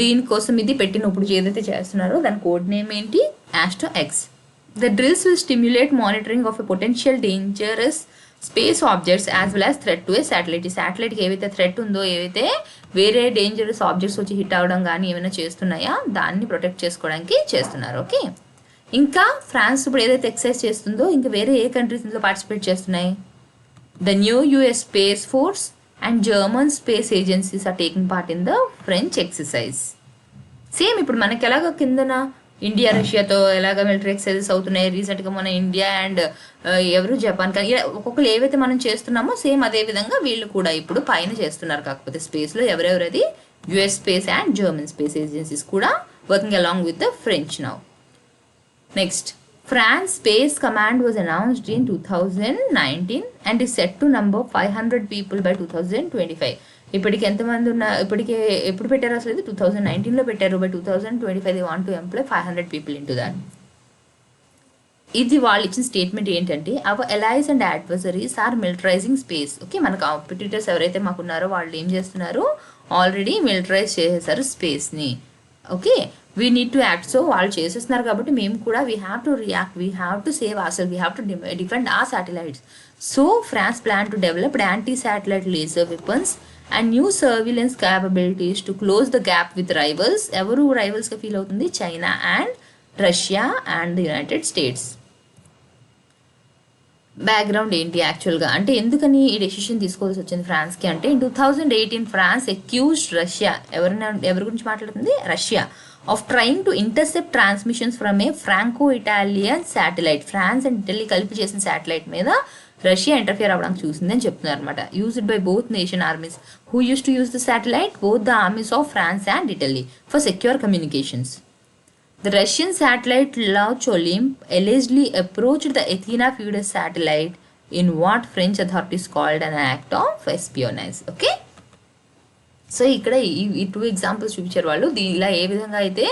దీనికోసం ఇది పెట్టినప్పుడు ఏదైతే చేస్తున్నారో దాని కోడ్ నేమ్ ఏంటి, astro X. The drills will stimulate monitoring of a potential dangerous space objects as well as threat to a satellite. ఈ శాటిలైట్కి ఏవైతే థ్రెట్ ఉందో, ఏవైతే వేరే డేంజరస్ ఆబ్జెక్ట్స్ వచ్చి హిట్ అవ్వడం కానీ ఏమైనా చేస్తున్నాయా దాన్ని ప్రొటెక్ట్ చేసుకోవడానికి చేస్తున్నారు. ఓకే, ఇంకా ఫ్రాన్స్ ఇప్పుడు ఏదైతే ఎక్సర్సైజ్ చేస్తుందో ఇంకా వేరే ఏ కంట్రీస్ ఇందులో పార్టిసిపేట్ చేస్తున్నాయి, the new US space force and German space agencies are taking part in the French exercise. Same ఇప్పుడు మనకి ఎలాగ కిందన ఇండియా రష్యాతో ఎలాగ మిలిటరీ ఎక్సర్సైజెస్ అవుతున్నాయి, రీసెంట్గా మన ఇండియా అండ్ ఎవరు జపాన్ కానీ ఒక్కొక్కరు ఏవైతే మనం చేస్తున్నామో సేమ్ అదే విధంగా వీళ్ళు కూడా ఇప్పుడు పైన చేస్తున్నారు. కాకపోతే స్పేస్లో ఎవరెవరది US space and German space agencies కూడా working along with the French now. Next, France Space Command was announced in 2019 and is set to number 500 people by 2025. ఇప్పటికి ఎంతమంది ఇప్పటికే ఎప్పుడు పెట్టారు అసలు, ఇది 2019లో పెట్టారు. By 2025 they want to employ 500 people in to that. ఇది వాళ్ళు ఇచ్చిన స్టేట్మెంట్ ఏంటంటే our allies and adversaries are militarising space. Okay, మన కాంపిటీటర్స్ ఎవరైతే మాకున్నారో వాళ్ళు ఏం చేస్తున్నారు, ఆల్రెడీ మిలిటరైజ్ చేసేసారు స్పేస్ని. Okay, we need to act. So వాళ్ళు చేసేస్తున్నారు కాబట్టి మేము కూడా we have to react, we have to save our, we have to defend our satellites. So France plan to develop anti-satellite laser weapons and new surveillance capabilities to close the gap with rivals. ఎవరు రైవల్స్గా feel అవుతుంది, China and Russia and the United states. Background ఏంటి యాక్చువల్గా అంటే ఎందుకని ఈ decision తీసుకోవాల్సి వచ్చింది ఫ్రాన్స్కి అంటే, ఇన్ 2018 ఫ్రాన్స్ అక్యూజ్డ్ రష్యా, ఎవరి గురించి మాట్లాడుతుంది, Russia, of trying to intercept transmissions from a Franco Italian satellite. France and Italy కలిపి చేసిన శాటిలైట్ మీద రష్యా ఇంటర్ఫియర్ అవ్వడానికి చూసిందని చెప్తున్నారు అనమాట. Used by both nation armies who use to use the satellite, both the armies of France and Italy for secure communications. The Russian satellite launch Olymp allegedly approached the Athena feeder satellite in what French authorities called an act of espionage. Okay? So ఇక్కడ ఈ 2 examples చూపించారు వాళ్ళు. ఇలా ఏ విధంగా అయితే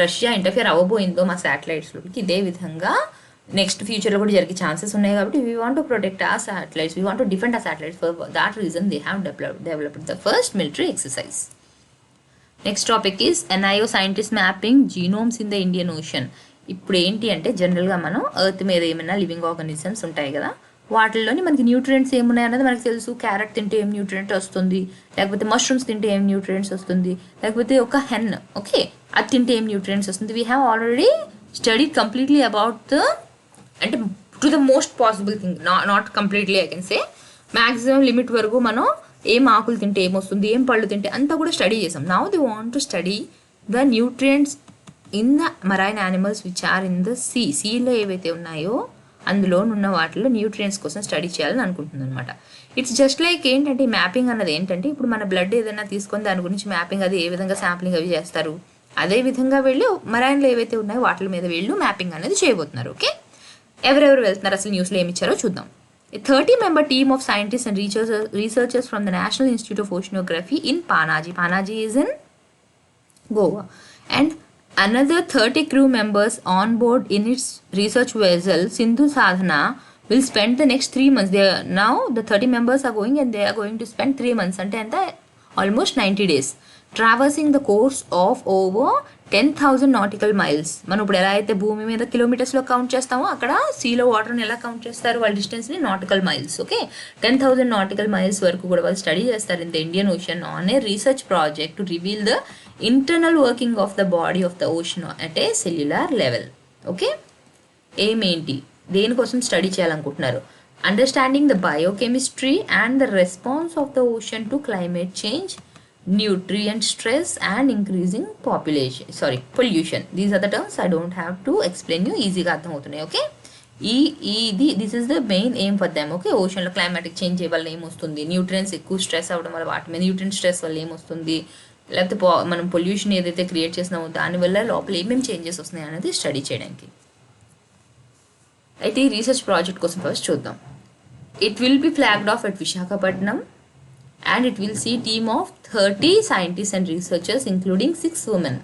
Russia interfere అవ్వబోయిందో మా శాటిలైట్స్లోకి, ఇదే విధంగా నెక్స్ట్ ఫ్యూచర్లో కూడా జరిగే ఛాన్సెస్ ఉన్నాయి. కాబట్టి వీ వాంట్ టు ప్రొటెక్ట్ ఆ satellites, we want to defend ఆ satellites. For that reason they have developed the first military exercise. Next topic is NIO scientist mapping genomes in the Indian ocean. ఇప్పుడు ఏంటి అంటే జనరల్గా మనం earth మీద ఏమైనా living organisms ఉంటాయి కదా, వాటిల్లోని మనకి న్యూట్రియంట్స్ ఏమున్నాయి అన్నది మనకు తెలుసు. క్యారెట్ తింటే ఏం న్యూట్రియంట్ వస్తుంది, లేకపోతే మష్రూమ్స్ తింటే ఏం న్యూట్రియంట్స్ వస్తుంది, లేకపోతే ఒక హెన్, ఓకే, అది తింటే ఏం న్యూట్రియంట్స్ వస్తుంది. We have already studied completely about the, అంటే to the most possible thing, not completely I can say, maximum limit వరకు మనం ఏం ఆకులు తింటే ఏమొస్తుంది, ఏం పళ్ళు తింటే అంతా కూడా స్టడీ చేసాం. Now they want to study the nutrients in the marine animals which are in the సీలో ఏవైతే ఉన్నాయో అందులో ఉన్న వాటిలో న్యూట్రియంట్స్ కోసం స్టడీ చేయాలని అనుకుంటుంది అనమాట. ఇట్స్ జస్ట్ లైక్ ఏంటంటే మ్యాపింగ్ అన్నది ఏంటంటే ఇప్పుడు మన బ్లడ్ ఏదైనా తీసుకొని దాని గురించి మ్యాపింగ్ అది ఏ విధంగా శాంప్లింగ్ అవి చేస్తారు, అదే విధంగా వీళ్ళు మరైన్లు ఏవైతే ఉన్నాయో వాటి మీద వీళ్ళు మ్యాపింగ్ అనేది చేయబోతున్నారు. ఓకే, ఎవరెవరు వెళ్తున్నారు అసలు న్యూస్లో ఏమి ఇచ్చారో చూద్దాం. A 30-member team of scientists and researchers from the National Institute of Oceanography in Panaji. Panaji is in Goa. And another 30 crew members on board in its research vessel Sindhu Sadhana will spend the next 3 months. Now the 30 members are going and they are going to spend 3 months and almost 90 days traversing the course of over 10,000 nautical miles. మనం ఇప్పుడు ఎలా అయితే భూమి మీద కిలోమీటర్స్లో count చేస్తామో అక్కడ సీలో వాటర్ని ఎలా కౌంట్ చేస్తారు వాళ్ళ డిస్టెన్స్ని nautical miles. Okay, 10,000 nautical miles వరకు కూడా వాళ్ళు స్టడీ చేస్తారు in the Indian ocean on a research project to reveal the internal working of the body of the ocean at a cellular level. Okay, ఏమేంటి దేనికోసం study చేయాలనుకుంటున్నారు? Understanding the biochemistry and the response of the ocean to climate change, nutrient stress and increasing pollution. These are the terms I don't have to explain you, ఈజీగా అర్థమవుతున్నాయి. Okay, this is the main aim for them. Okay, ఓషన్లో climatic change వల్ల ఏమొస్తుంది, nutrients ఎక్కువ stress అవ్వడం వల్ల వాటి మీద న్యూట్రియన్ స్ట్రెస్ వల్ల ఏమొస్తుంది, లేకపోతే మనం పొల్యూషన్ ఏదైతే క్రియేట్ చేసినామో దానివల్ల లోపల ఏమేమి చేంజెస్ వస్తున్నాయి అనేది స్టడీ చేయడానికి. అయితే ఈ రీసెర్చ్ ప్రాజెక్ట్ కోసం ఫస్ట్ చూద్దాం. It will B flagged of at Visakhapatnam and it will see team of 30 scientists and researchers including 6 women.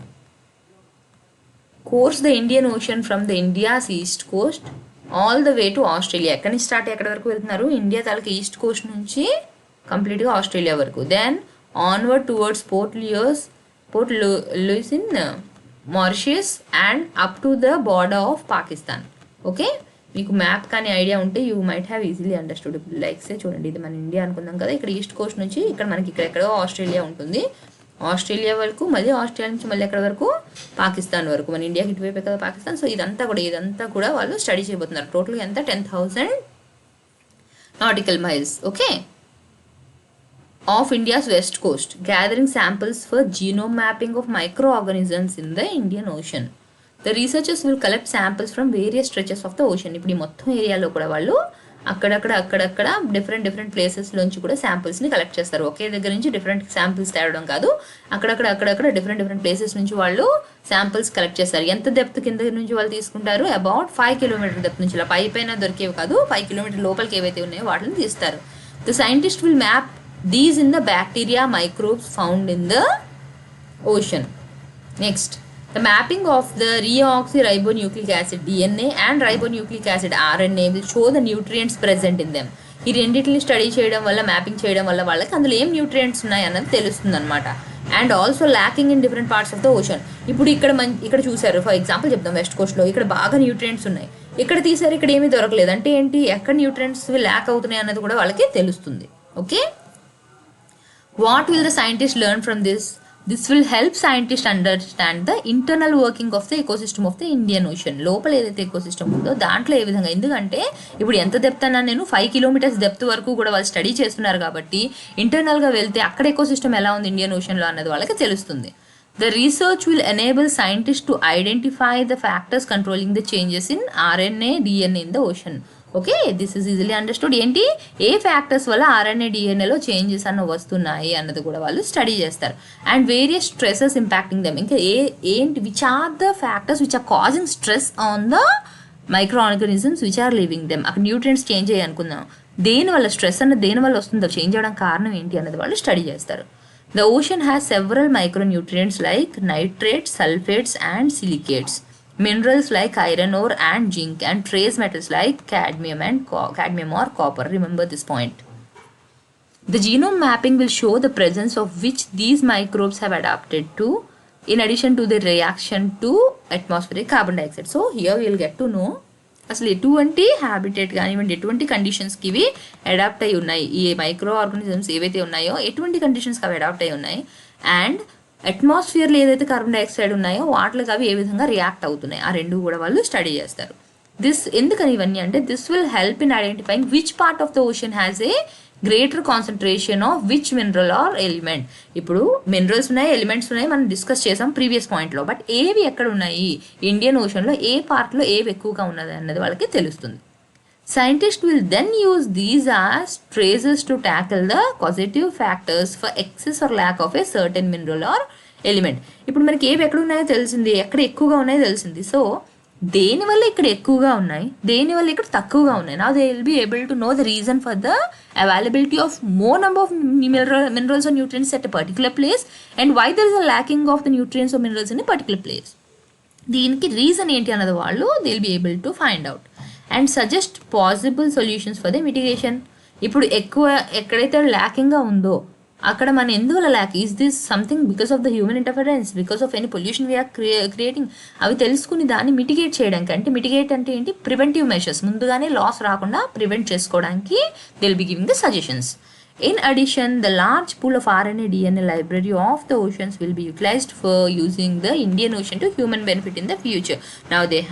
Course the Indian Ocean from the India's east coast all the way to Australia. ఎక్కడి నుంచి start ఎక్కడి వరకు వెళ్తున్నారు? India తాలూకా east Coast నుంచి కంప్లీట్గా Australia వరకు. Then onward towards Port Louis in Mauritius and up to the border of Pakistan. Okay, మీకు map కానీ ఐడియా ఉంటే you might have easily understood. Like say చూడండి, ఇది మన ఇండియా అనుకుందాం కదా, ఇక్కడ ఈస్ట్ కోస్ట్ నుంచి ఇక్కడ మనకి ఇక్కడెక్కడో ఆస్ట్రేలియా ఉంటుంది, ఆస్ట్రేలియా వరకు, మళ్ళీ ఆస్ట్రేలియా నుంచి మళ్ళీ ఎక్కడ వరకు పాకిస్తాన్ వరకు, మన ఇండియాకి ఇటువైపే కదా పాకిస్తాన్. సో ఇదంతా కూడా వాళ్ళు స్టడీ చేయబోతున్నారు. టోటల్గా ఎంత 10,000 nautical miles. Okay, of India's west Coast, gathering samples for genome mapping of micro organisms in the Indian ocean. The researchers will collect samples from various stretches of the ocean. ఇప్పుడు ఈ మొత్తం ఏరియాలో కూడా వాళ్ళు అక్కడక్కడ డిఫరెంట్ ప్లేసెస్లోంచి కూడా శాంపిల్స్ని collect చేస్తారు. ఒకే దగ్గర నుంచి డిఫరెంట్ శాంపిల్స్ తేవడం కాదు, అక్కడక్కడ డిఫరెంట్ ప్లేసెస్ నుంచి వాళ్ళు శాంపిల్స్ కలెక్ట్ చేస్తారు. ఎంత డెప్త్ కింద నుంచి వాళ్ళు తీసుకుంటారు? అబౌట్ 5 kilometers డెప్త్ నుంచి. ఇలా పైన దొరికేవి కాదు, 5 kilometers లోపలికి ఏవైతే ఉన్నాయో వాటిని తీస్తారు. The scientist will map these in the bacteria microbes found in the ocean. Next, the mapping of the deoxyribonucleic acid DNA and ribonucleic acid RNA will show the nutrients present in them. ఈ రెండింటిని study చేయడం వల్ల, mapping చేయడం వల్ల వాళ్ళకి అందులో ఏం nutrients ఉన్నాయి అన్నది తెలుస్తుంది అనమాట. And also lacking in different parts of the ocean. ఇప్పుడు ఇక్కడ చూసారు, ఫర్ ఎగ్జాంపుల్ చెప్తాం, వెస్ట్ కోస్ట్లో ఇక్కడ బాగా న్యూట్రియంట్స్ ఉన్నాయి, ఇక్కడ తీసారు, ఇక్కడ ఏమీ దొరకలేదు అంటే ఏంటి, ఎక్కడ న్యూట్రియంట్స్ ల్యాక్ అవుతున్నాయి అన్నది కూడా వాళ్ళకి తెలుస్తుంది. Okay, what will the scientist learn from this? This will help scientists understand the internal working of the ecosystem of the Indian Ocean. లోపల ఏదైతే ఎకోసిస్టమ్ ఉందో దాంట్లో ఏ విధంగా, ఎందుకంటే ఇప్పుడు ఎంత డెప్త్ అన్నా నేను 5 kilometers డెప్త్ వరకు కూడా వాళ్ళు స్టడీ చేస్తున్నారు కాబట్టి ఇంటర్నల్గా వెళ్తే అక్కడ ఎకోసిస్టమ్ ఎలా ఉంది ఇండియన్ ఓషన్లో అన్నది వాళ్ళకి తెలుస్తుంది. The research will enable scientists to identify the factors controlling the changes in RNA, DNA in the ocean. Okay, this is easily understood. ఏంటి, ఏ ఫ్యాక్టర్స్ వల్ల ఆర్ఎన్ఏ డిఎన్ఏలో చేంజెస్ అన్న వస్తున్నాయి అన్నది కూడా వాళ్ళు స్టడీ చేస్తారు. And various stresses impacting them. ఇంకా which are the factors which are causing stress on the micro organisms which are living them. అక్కడ న్యూట్రియంట్స్ చేంజ్ అయ్యి అనుకుందాం, దేనివల్ల స్ట్రెస్ అన్నది దేనివల్ల వస్తుందో, చేంజ్ అవ్వడం కారణం ఏంటి అన్నది వాళ్ళు స్టడీ చేస్తారు. The ocean has several micronutrients like nitrates, sulfates and silicates. Minerals like iron ore and zinc, and trace metals like cadmium or copper. Remember this point. The genome mapping will show the presence of which these microbes have adapted to, in addition to the reaction to atmospheric carbon dioxide. So here we will get to know అసలు ఎటువంటి habitat కానివ్వండి, ఎటువంటి కండిషన్స్కి ఇవి adapt అయి ఉన్నాయి, ఈ micro organisms ఏవైతే ఉన్నాయో ఎటువంటి కండిషన్స్కి అవి అడాప్ట్ అయి ఉన్నాయి, అండ్ అట్మాస్ఫియర్లో ఏదైతే కార్బన్ డైఆక్సైడ్ ఉన్నాయో వాటికి అవి ఏ విధంగా రియాక్ట్ అవుతున్నాయి, ఆ రెండు కూడా వాళ్ళు స్టడీ చేస్తారు. ఎందుకని ఇవన్నీ అంటే this will help in identifying which part of the ocean has a greater concentration of which mineral are element. ఇప్పుడు మినరల్స్ ఉన్నాయి, ఎలిమెంట్స్ ఉన్నాయి, మనం డిస్కస్ చేసాం ప్రీవియస్ పాయింట్లో. బట్ ఏవి ఎక్కడ ఉన్నాయి, ఇండియన్ ఓషన్లో ఏ పార్ట్లో ఏవి ఎక్కువగా ఉన్నది అన్నది వాళ్ళకి తెలుస్తుంది. Scientists will then use these as traces to tackle the causative factors for excess or lack of a certain mineral or element. ఇప్పుడు మనకి ఏవి ఎక్కడ ఉన్నాయో తెలిసింది, ఎక్కడ ఎక్కువగా ఉన్నాయో తెలిసింది. సో దేనివల్ల ఇక్కడ ఎక్కువగా ఉన్నాయి, దేనివల్ల ఇక్కడ తక్కువగా ఉన్నాయి. Now they will be able to know the reason for the availability of more number of minerals or nutrients at a particular place and why there is a lacking of the nutrients or minerals in a particular place. దీనికి reason ఏంటి అన్నది వాళ్ళు they will be able to find out and suggest possible solutions for the mitigation. ఇప్పుడు ఎక్కువ ఎక్కడైతే ల్యాకింగ్గా ఉందో అక్కడ మన ఎందువల్ల lack, is this something because of the human interference, because of any pollution we are creating, అవి తెలుసుకుని దాన్ని మిటిగేట్ చేయడానికి. అంటే మిటిగేట్ అంటే ఏంటి, ప్రివెంటివ్ మెషర్స్, ముందుగానే లాస్ రాకుండా ప్రివెంట్ చేసుకోవడానికి they will be giving the suggestions. In addition, the large pool of RNA DNA library of the oceans will be utilized for using the Indian Ocean to human benefit in the future. Now they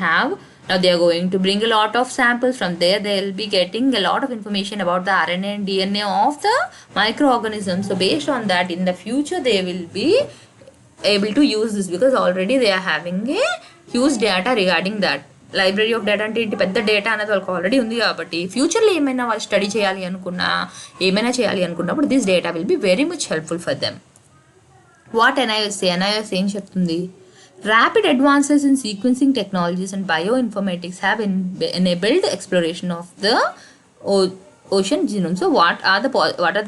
are going to bring a lot of samples from there. They will be getting a lot of information about the RNA and DNA of the microorganisms. So based on that, in the future they will be able to use this because already they are having a huge data regarding that. Library of data అంటే ఏంటి, పెద్ద data అనేది వాళ్ళకి already ఉంది కాబట్టి ఫ్యూచర్లో ఏమైనా వాళ్ళు స్టడీ చేయాలి అనుకున్నా, ఏమైనా చేయాలి అనుకున్నప్పుడు this data will be very much helpful for them. What NIOSH ఏం చెప్తుంది, rapid advances in sequencing technologies and bio informatics have enabled exploration of the ocean genome. So what are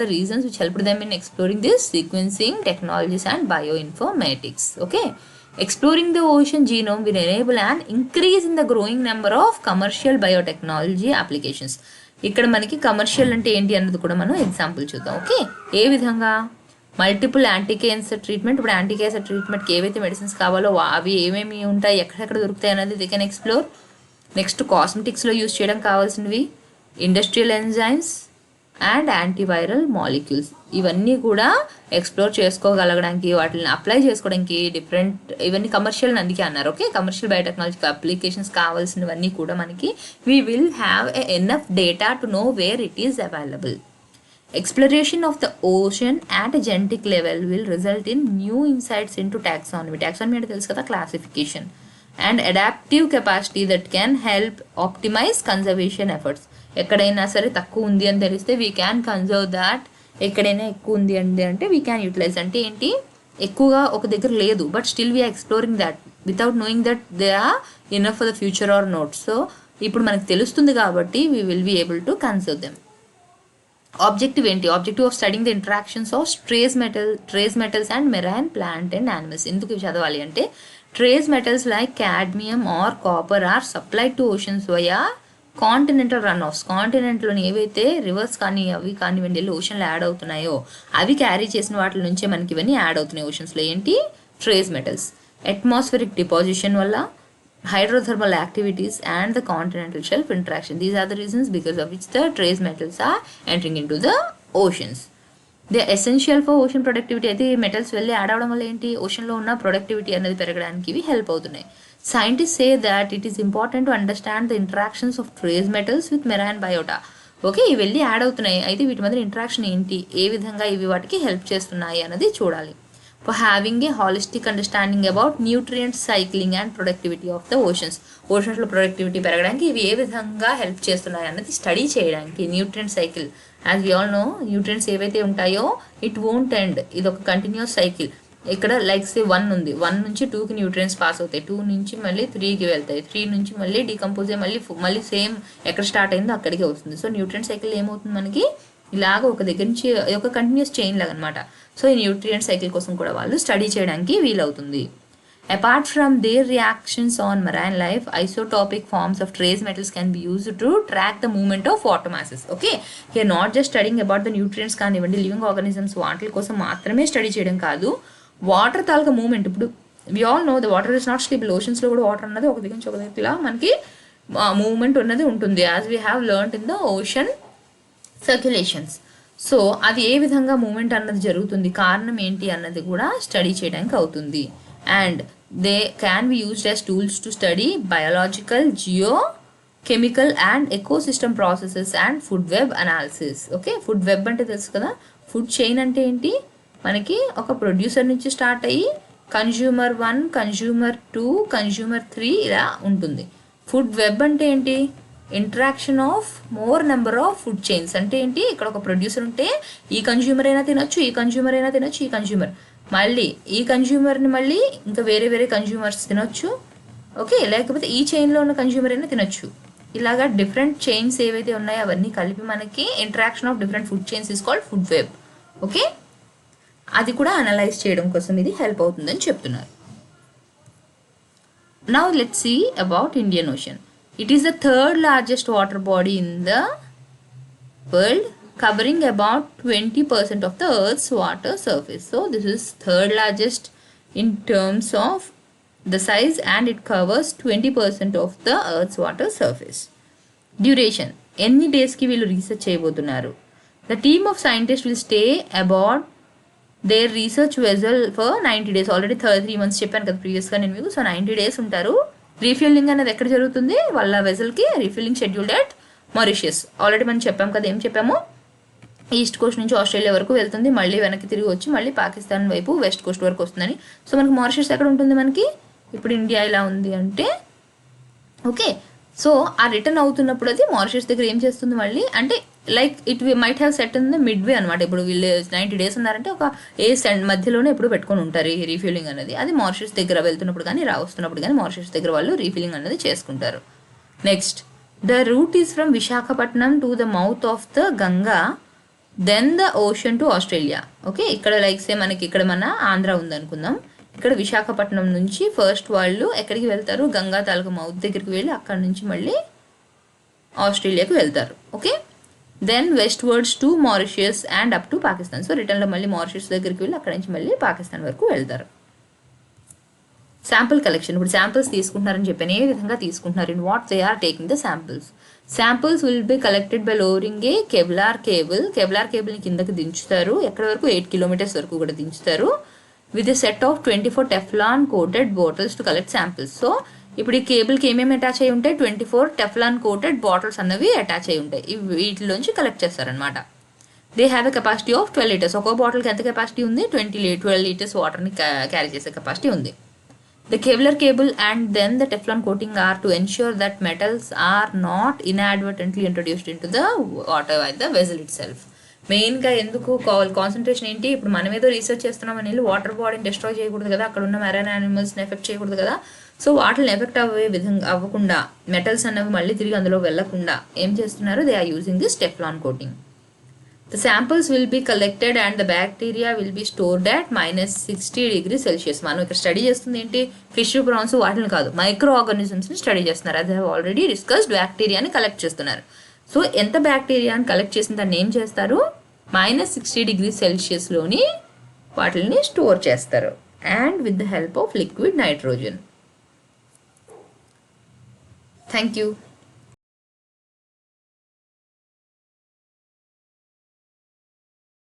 the reasons which helped them in exploring this sequencing technologies and bioinformatics? Okay, exploring the ocean genome will enable an increase in the growing number of commercial biotechnology applications. ఇక్కడ మనకి commercial అంటే ఏంటి అన్నది కూడా మనం example చూద్దాం. Okay, ఏ విధంగా multiple anti cancer treatment, ఇప్పుడు యాంటీ క్యాన్సర్ ట్రీట్మెంట్కి ఏవైతే మెడిసిన్స్ కావాలో అవి ఏమేమి ఉంటాయి, ఎక్కడెక్కడ దొరుకుతాయి అనేది దే కెన్ ఎక్స్ప్లోర్. నెక్స్ట్ కాస్మెటిక్స్లో యూజ్ చేయడం కావాల్సినవి industrial enzymes and antiviral molecules, ఇవన్నీ కూడా ఎక్స్ప్లోర్ చేసుకోగలగడానికి, వాటిని అప్లై చేసుకోవడానికి డిఫరెంట్, ఇవన్నీ కమర్షియల్ అందుకే అన్నారు. ఓకే, కమర్షియల్ బయోటెక్నాలజీ అప్లికేషన్స్ కావాల్సినవన్నీ కూడా మనకి we will have enough data to know where it is available. Exploration of the ocean at a genetic level will result in new insights into taxonomy. Taxonomy అంటే తెలుసు కదా, classification and adaptive capacity that can help optimize conservation efforts. ఎక్కడైనా సరే తక్కువ ఉంది అని తెలిస్తే we can conserve that, ఎక్కడైనా ఎక్కువ ఉంది అంటే వీ క్యాన్ యూటిలైజ్. అంటే ఏంటి, ఎక్కువగా ఒక దగ్గర లేదు but still we are exploring that without knowing that they are enough for the future or not. So ఇప్పుడు మనకు తెలుస్తుంది కాబట్టి we will be able to conserve them. Objective ఏంటి, objective of studying the interactions of trace metals and marine plant and animals. ఎందుకు ఇవి చదవాలి అంటే, trace metals like cadmium or copper are supplied to oceans via continental runoffs. కాంటినెంట్లోని ఏవైతే rivers కానీ అవి కానివ్వండి వెళ్ళి ఓషన్లో యాడ్ అవుతున్నాయో అవి క్యారీ చేసిన వాటి నుంచే మనకి ఇవన్నీ యాడ్ అవుతున్నాయి ఓషన్స్లో. ఏంటి, ట్రేస్ మెటల్స్. అట్మాస్ఫిరిక్ డిపాజిషన్ వల్ల, hydrothermal activities and the continental shelf interaction. These are the reasons because of which the trace metals are entering into the oceans. They are essential for ocean productivity. అయితే metals వెళ్ళి add అవడం వల్ల ఏంటి, ఓషన్లో ఉన్న productivity అనేది పెరగడానికి ఇవి help అవుతున్నాయి. Scientists say that it is important to understand the interactions of trace metals with marine biota. Okay, ఇవి వెళ్ళి యాడ్ అవుతున్నాయి, అయితే వీటి మధ్య ఇంటరాక్షన్ ఏంటి, ఏ విధంగా ఇవి వాటికి హెల్ప్ చేస్తున్నాయి అన్నది చూడాలి. For having a holistic understanding about nutrient cycling and productivity of the oceans. ఓషన్స్లో ప్రొడక్టివిటీ పెరగడానికి ఇవి ఏ విధంగా హెల్ప్ చేస్తున్నాయి అన్నది స్టడీ చేయడానికి. Nutrient cycle, as we all know, nutrients ఏవైతే ఉంటాయో ఇట్ వోంట్ ఎండ్, ఇది ఒక కంటిన్యూస్ సైకిల్. ఇక్కడ లైక్ సే 1 ఉంది, 1 నుంచి 2కి న్యూట్రియంట్స్ పాస్ అవుతాయి, 2 నుంచి మళ్ళీ 3కి వెళ్తాయి, 3 నుంచి మళ్ళీ డీకంపోజ్ అయ్యి మళ్ళీ సేమ్ ఎక్కడ స్టార్ట్ అయిందో అక్కడికే వస్తుంది. సో న్యూట్రియంట్ సైకిల్ ఏమవుతుంది మనకి, ఇలాగ ఒక దగ్గర నుంచి ఒక కంటిన్యూస్ చైన్ లాగా అనమాట. సో ఈ న్యూట్రియంట్ సైకిల్ కోసం కూడా వాళ్ళు స్టడీ చేయడానికి వీలవుతుంది. Apart from their reactions on marine life, isotopic forms of trace metals can be used to track the movement of water masses. Okay, here not just studying about the nutrients కానివ్వండి, living organisms వాటి కోసం మాత్రమే study చేయడం కాదు, water తాలూకా movement. ఇప్పుడు we all know the water is not stable. ఓషన్స్లో కూడా వాటర్ అన్నది ఒక దగ్గర నుంచి ఒక దగ్గర ఇలా మనకి మూవ్మెంట్ ఉన్నది ఉంటుంది, as we have learned in the ocean circulations. So అది ఏ విధంగా మూమెంట్ అన్నది జరుగుతుంది, కారణం ఏంటి అన్నది కూడా స్టడీ చేయడానికి అవుతుంది. And they can be used as tools to study biological, geo chemical and ecosystem processes and food web analysis. Okay, food web అంటే తెలుసు కదా, ఫుడ్ చైన్ అంటే ఏంటి, మనకి ఒక ప్రొడ్యూసర్ నుంచి స్టార్ట్ అయ్యి కన్జ్యూమర్ 1, కన్జ్యూమర్ 2, కన్జ్యూమర్ 3 ఇలా ఉంటుంది. ఫుడ్ వెబ్ అంటే ఏంటి, interaction of more number of food chains. అంటే ఏంటి, ఇక్కడ ఒక ప్రొడ్యూసర్ ఉంటే ఈ కన్జ్యూమర్ అయినా తినొచ్చు, ఈ కన్జ్యూమర్ అయినా తినొచ్చు, ఈ కన్జ్యూమర్ మళ్ళీ ఈ కన్జ్యూమర్ని మళ్ళీ ఇంకా వేరే వేరే కన్జ్యూమర్స్ తినొచ్చు. ఓకే, లేకపోతే ఈ చైన్లో ఉన్న కన్జ్యూమర్ అయినా తినొచ్చు. ఇలాగా డిఫరెంట్ చైన్స్ ఏవైతే ఉన్నాయో అవన్నీ కలిపి మనకి interaction of different food chains is called food web. Okay, అది కూడా అనలైజ్ చేయడం కోసం ఇది హెల్ప్ అవుతుందని చెప్తున్నారు. Now let's see about Indian Ocean. It is the third largest water body in the world, covering about 20% of the Earth's water surface. So this is third largest in terms of the size, and it covers 20% of the Earth's water surface. Duration. ఎన్ని డేస్కి వీళ్ళు research చేయబోతున్నారు? The team of scientists will stay aboard their research vessel for 90 days. Already 3 months చెప్పాను కదా ప్రీవియస్గా నేను మీకు. So 90 days ఉంటారు. రీఫిల్లింగ్ అనేది ఎక్కడ జరుగుతుంది? వాళ్ళ వెజల్కి refilling scheduled at Mauritius. Already మనం చెప్పాం కదా, ఏం చెప్పాము, ఈస్ట్ కోస్ట్ నుంచి ఆస్ట్రేలియా వరకు వెళ్తుంది, మళ్ళీ వెనక్కి తిరిగి వచ్చి మళ్ళీ పాకిస్తాన్ వైపు వెస్ట్ కోస్ట్ వరకు వస్తుందని. సో మనకి మారిషియస్ ఎక్కడ ఉంటుంది? మనకి ఇప్పుడు ఇండియా ఇలా ఉంది అంటే ఓకే. సో ఆ రిటర్న్ అవుతున్నప్పుడు అది మారిషియస్ దగ్గర ఏం చేస్తుంది మళ్ళీ అంటే like it might have set in the mid way అనమాట. ఇప్పుడు వీళ్ళు 90 days ఉన్నారంటే ఒక మధ్యలోనే ఎప్పుడు పెట్టుకొని ఉంటారు ఈ రీఫిల్లింగ్ అనేది. అది మారిషియస్ దగ్గర వెళ్తున్నప్పుడు కానీ వస్తున్నప్పుడు కానీ మారిషియస్ దగ్గర వాళ్ళు రీఫిల్లింగ్ అనేది చేసుకుంటారు. Next, the route is from Visakhapatnam to the mouth of the Ganga, then the ocean to Australia. Okay, ఇక్కడ లైక్ సే మనకి ఇక్కడ మన ఆంధ్ర ఉందనుకుందాం. ఇక్కడ విశాఖపట్నం నుంచి ఫస్ట్ వాళ్ళు ఎక్కడికి వెళ్తారు? గంగా తాలూకా మౌత్ దగ్గరికి వెళ్ళి అక్కడ నుంచి మళ్ళీ ఆస్ట్రేలియాకి వెళ్తారు. Okay, then westwards to Mauritius and up to Pakistan. So రిటర్న్లో మళ్ళీ మారిషియస్ దగ్గరికి వెళ్ళి అక్కడ నుంచి మళ్ళీ పాకిస్తాన్ వరకు వెళ్తారు. Sample collection. ఇప్పుడు శాంపిల్స్ తీసుకుంటున్నారని చెప్పాను. ఏ విధంగా తీసుకుంటున్నారు? In what they are taking the samples. Samples will be collected by lowering a Kevlar cable. Kevlar కేబుల్ని కిందకి దించుతారు. ఎక్కడి వరకు? 8 kilometers వరకు కూడా దించుతారు. With a set of 24 Teflon coated bottles to collect samples. So ఇప్పుడు ఈ కేబుల్కి ఏమేమి అటాచ్ అయి ఉంటాయి? 24 టెఫ్లాన్ కోటెడ్ బాటిల్స్ అన్నవి అటాచ్ అయి ఉంటాయి. ఇవి వీటిలోంచి కలెక్ట్ చేస్తారనమాట. They have a capacity of 12 liters. ఒక్కో బాటిల్కి ఎంత కెపాసిటీ ఉంది? 12 liters వాటర్ని క్యారీ చేసే కెపాసిటీ ఉంది. The Kevlar cable and then the Teflon coating are to ensure that metals are not inadvertently introduced into the water by the vessel itself. మెయిన్గా ఎందుకు concentration ఏంటి? ఇప్పుడు మనం ఏదో రీసెర్చ్ చేస్తున్నామని వెళ్ళి వాటర్ బాడీని డిస్ట్రాయ్ చేయకూడదు కదా, అక్కడ ఉన్న మెరైన్ యానిమల్స్ని ఎఫెక్ట్ చేయకూడదు కదా. సో వాటిని ఎఫెక్ట్ అవ్వే విధంగా అవ్వకుండా, మెటల్స్ అనేవి మళ్ళీ తిరిగి అందులో వెళ్ళకుండా ఏం చేస్తున్నారు? They are using this Teflon coating. The samples will be collected and the bacteria will be stored at -60 degrees Celsius. మనం ఇక్కడ స్టడీ చేస్తుంది ఏంటి? ఫిష్, ప్రాన్స్ వాటిని కాదు, మైక్రో ఆర్గానిజమ్స్ని స్టడీ చేస్తున్నారు. అది ఆల్రెడీ డిస్కస్డ్. బ్యాక్టీరియాని కలెక్ట్ చేస్తున్నారు. సో ఎంత బ్యాక్టీరియాని కలెక్ట్ చేసిన దాన్ని ఏం చేస్తారు? -60 degrees Celsiusలోని వాటిని స్టోర్ చేస్తారు. And with the help of liquid nitrogen. Thank you.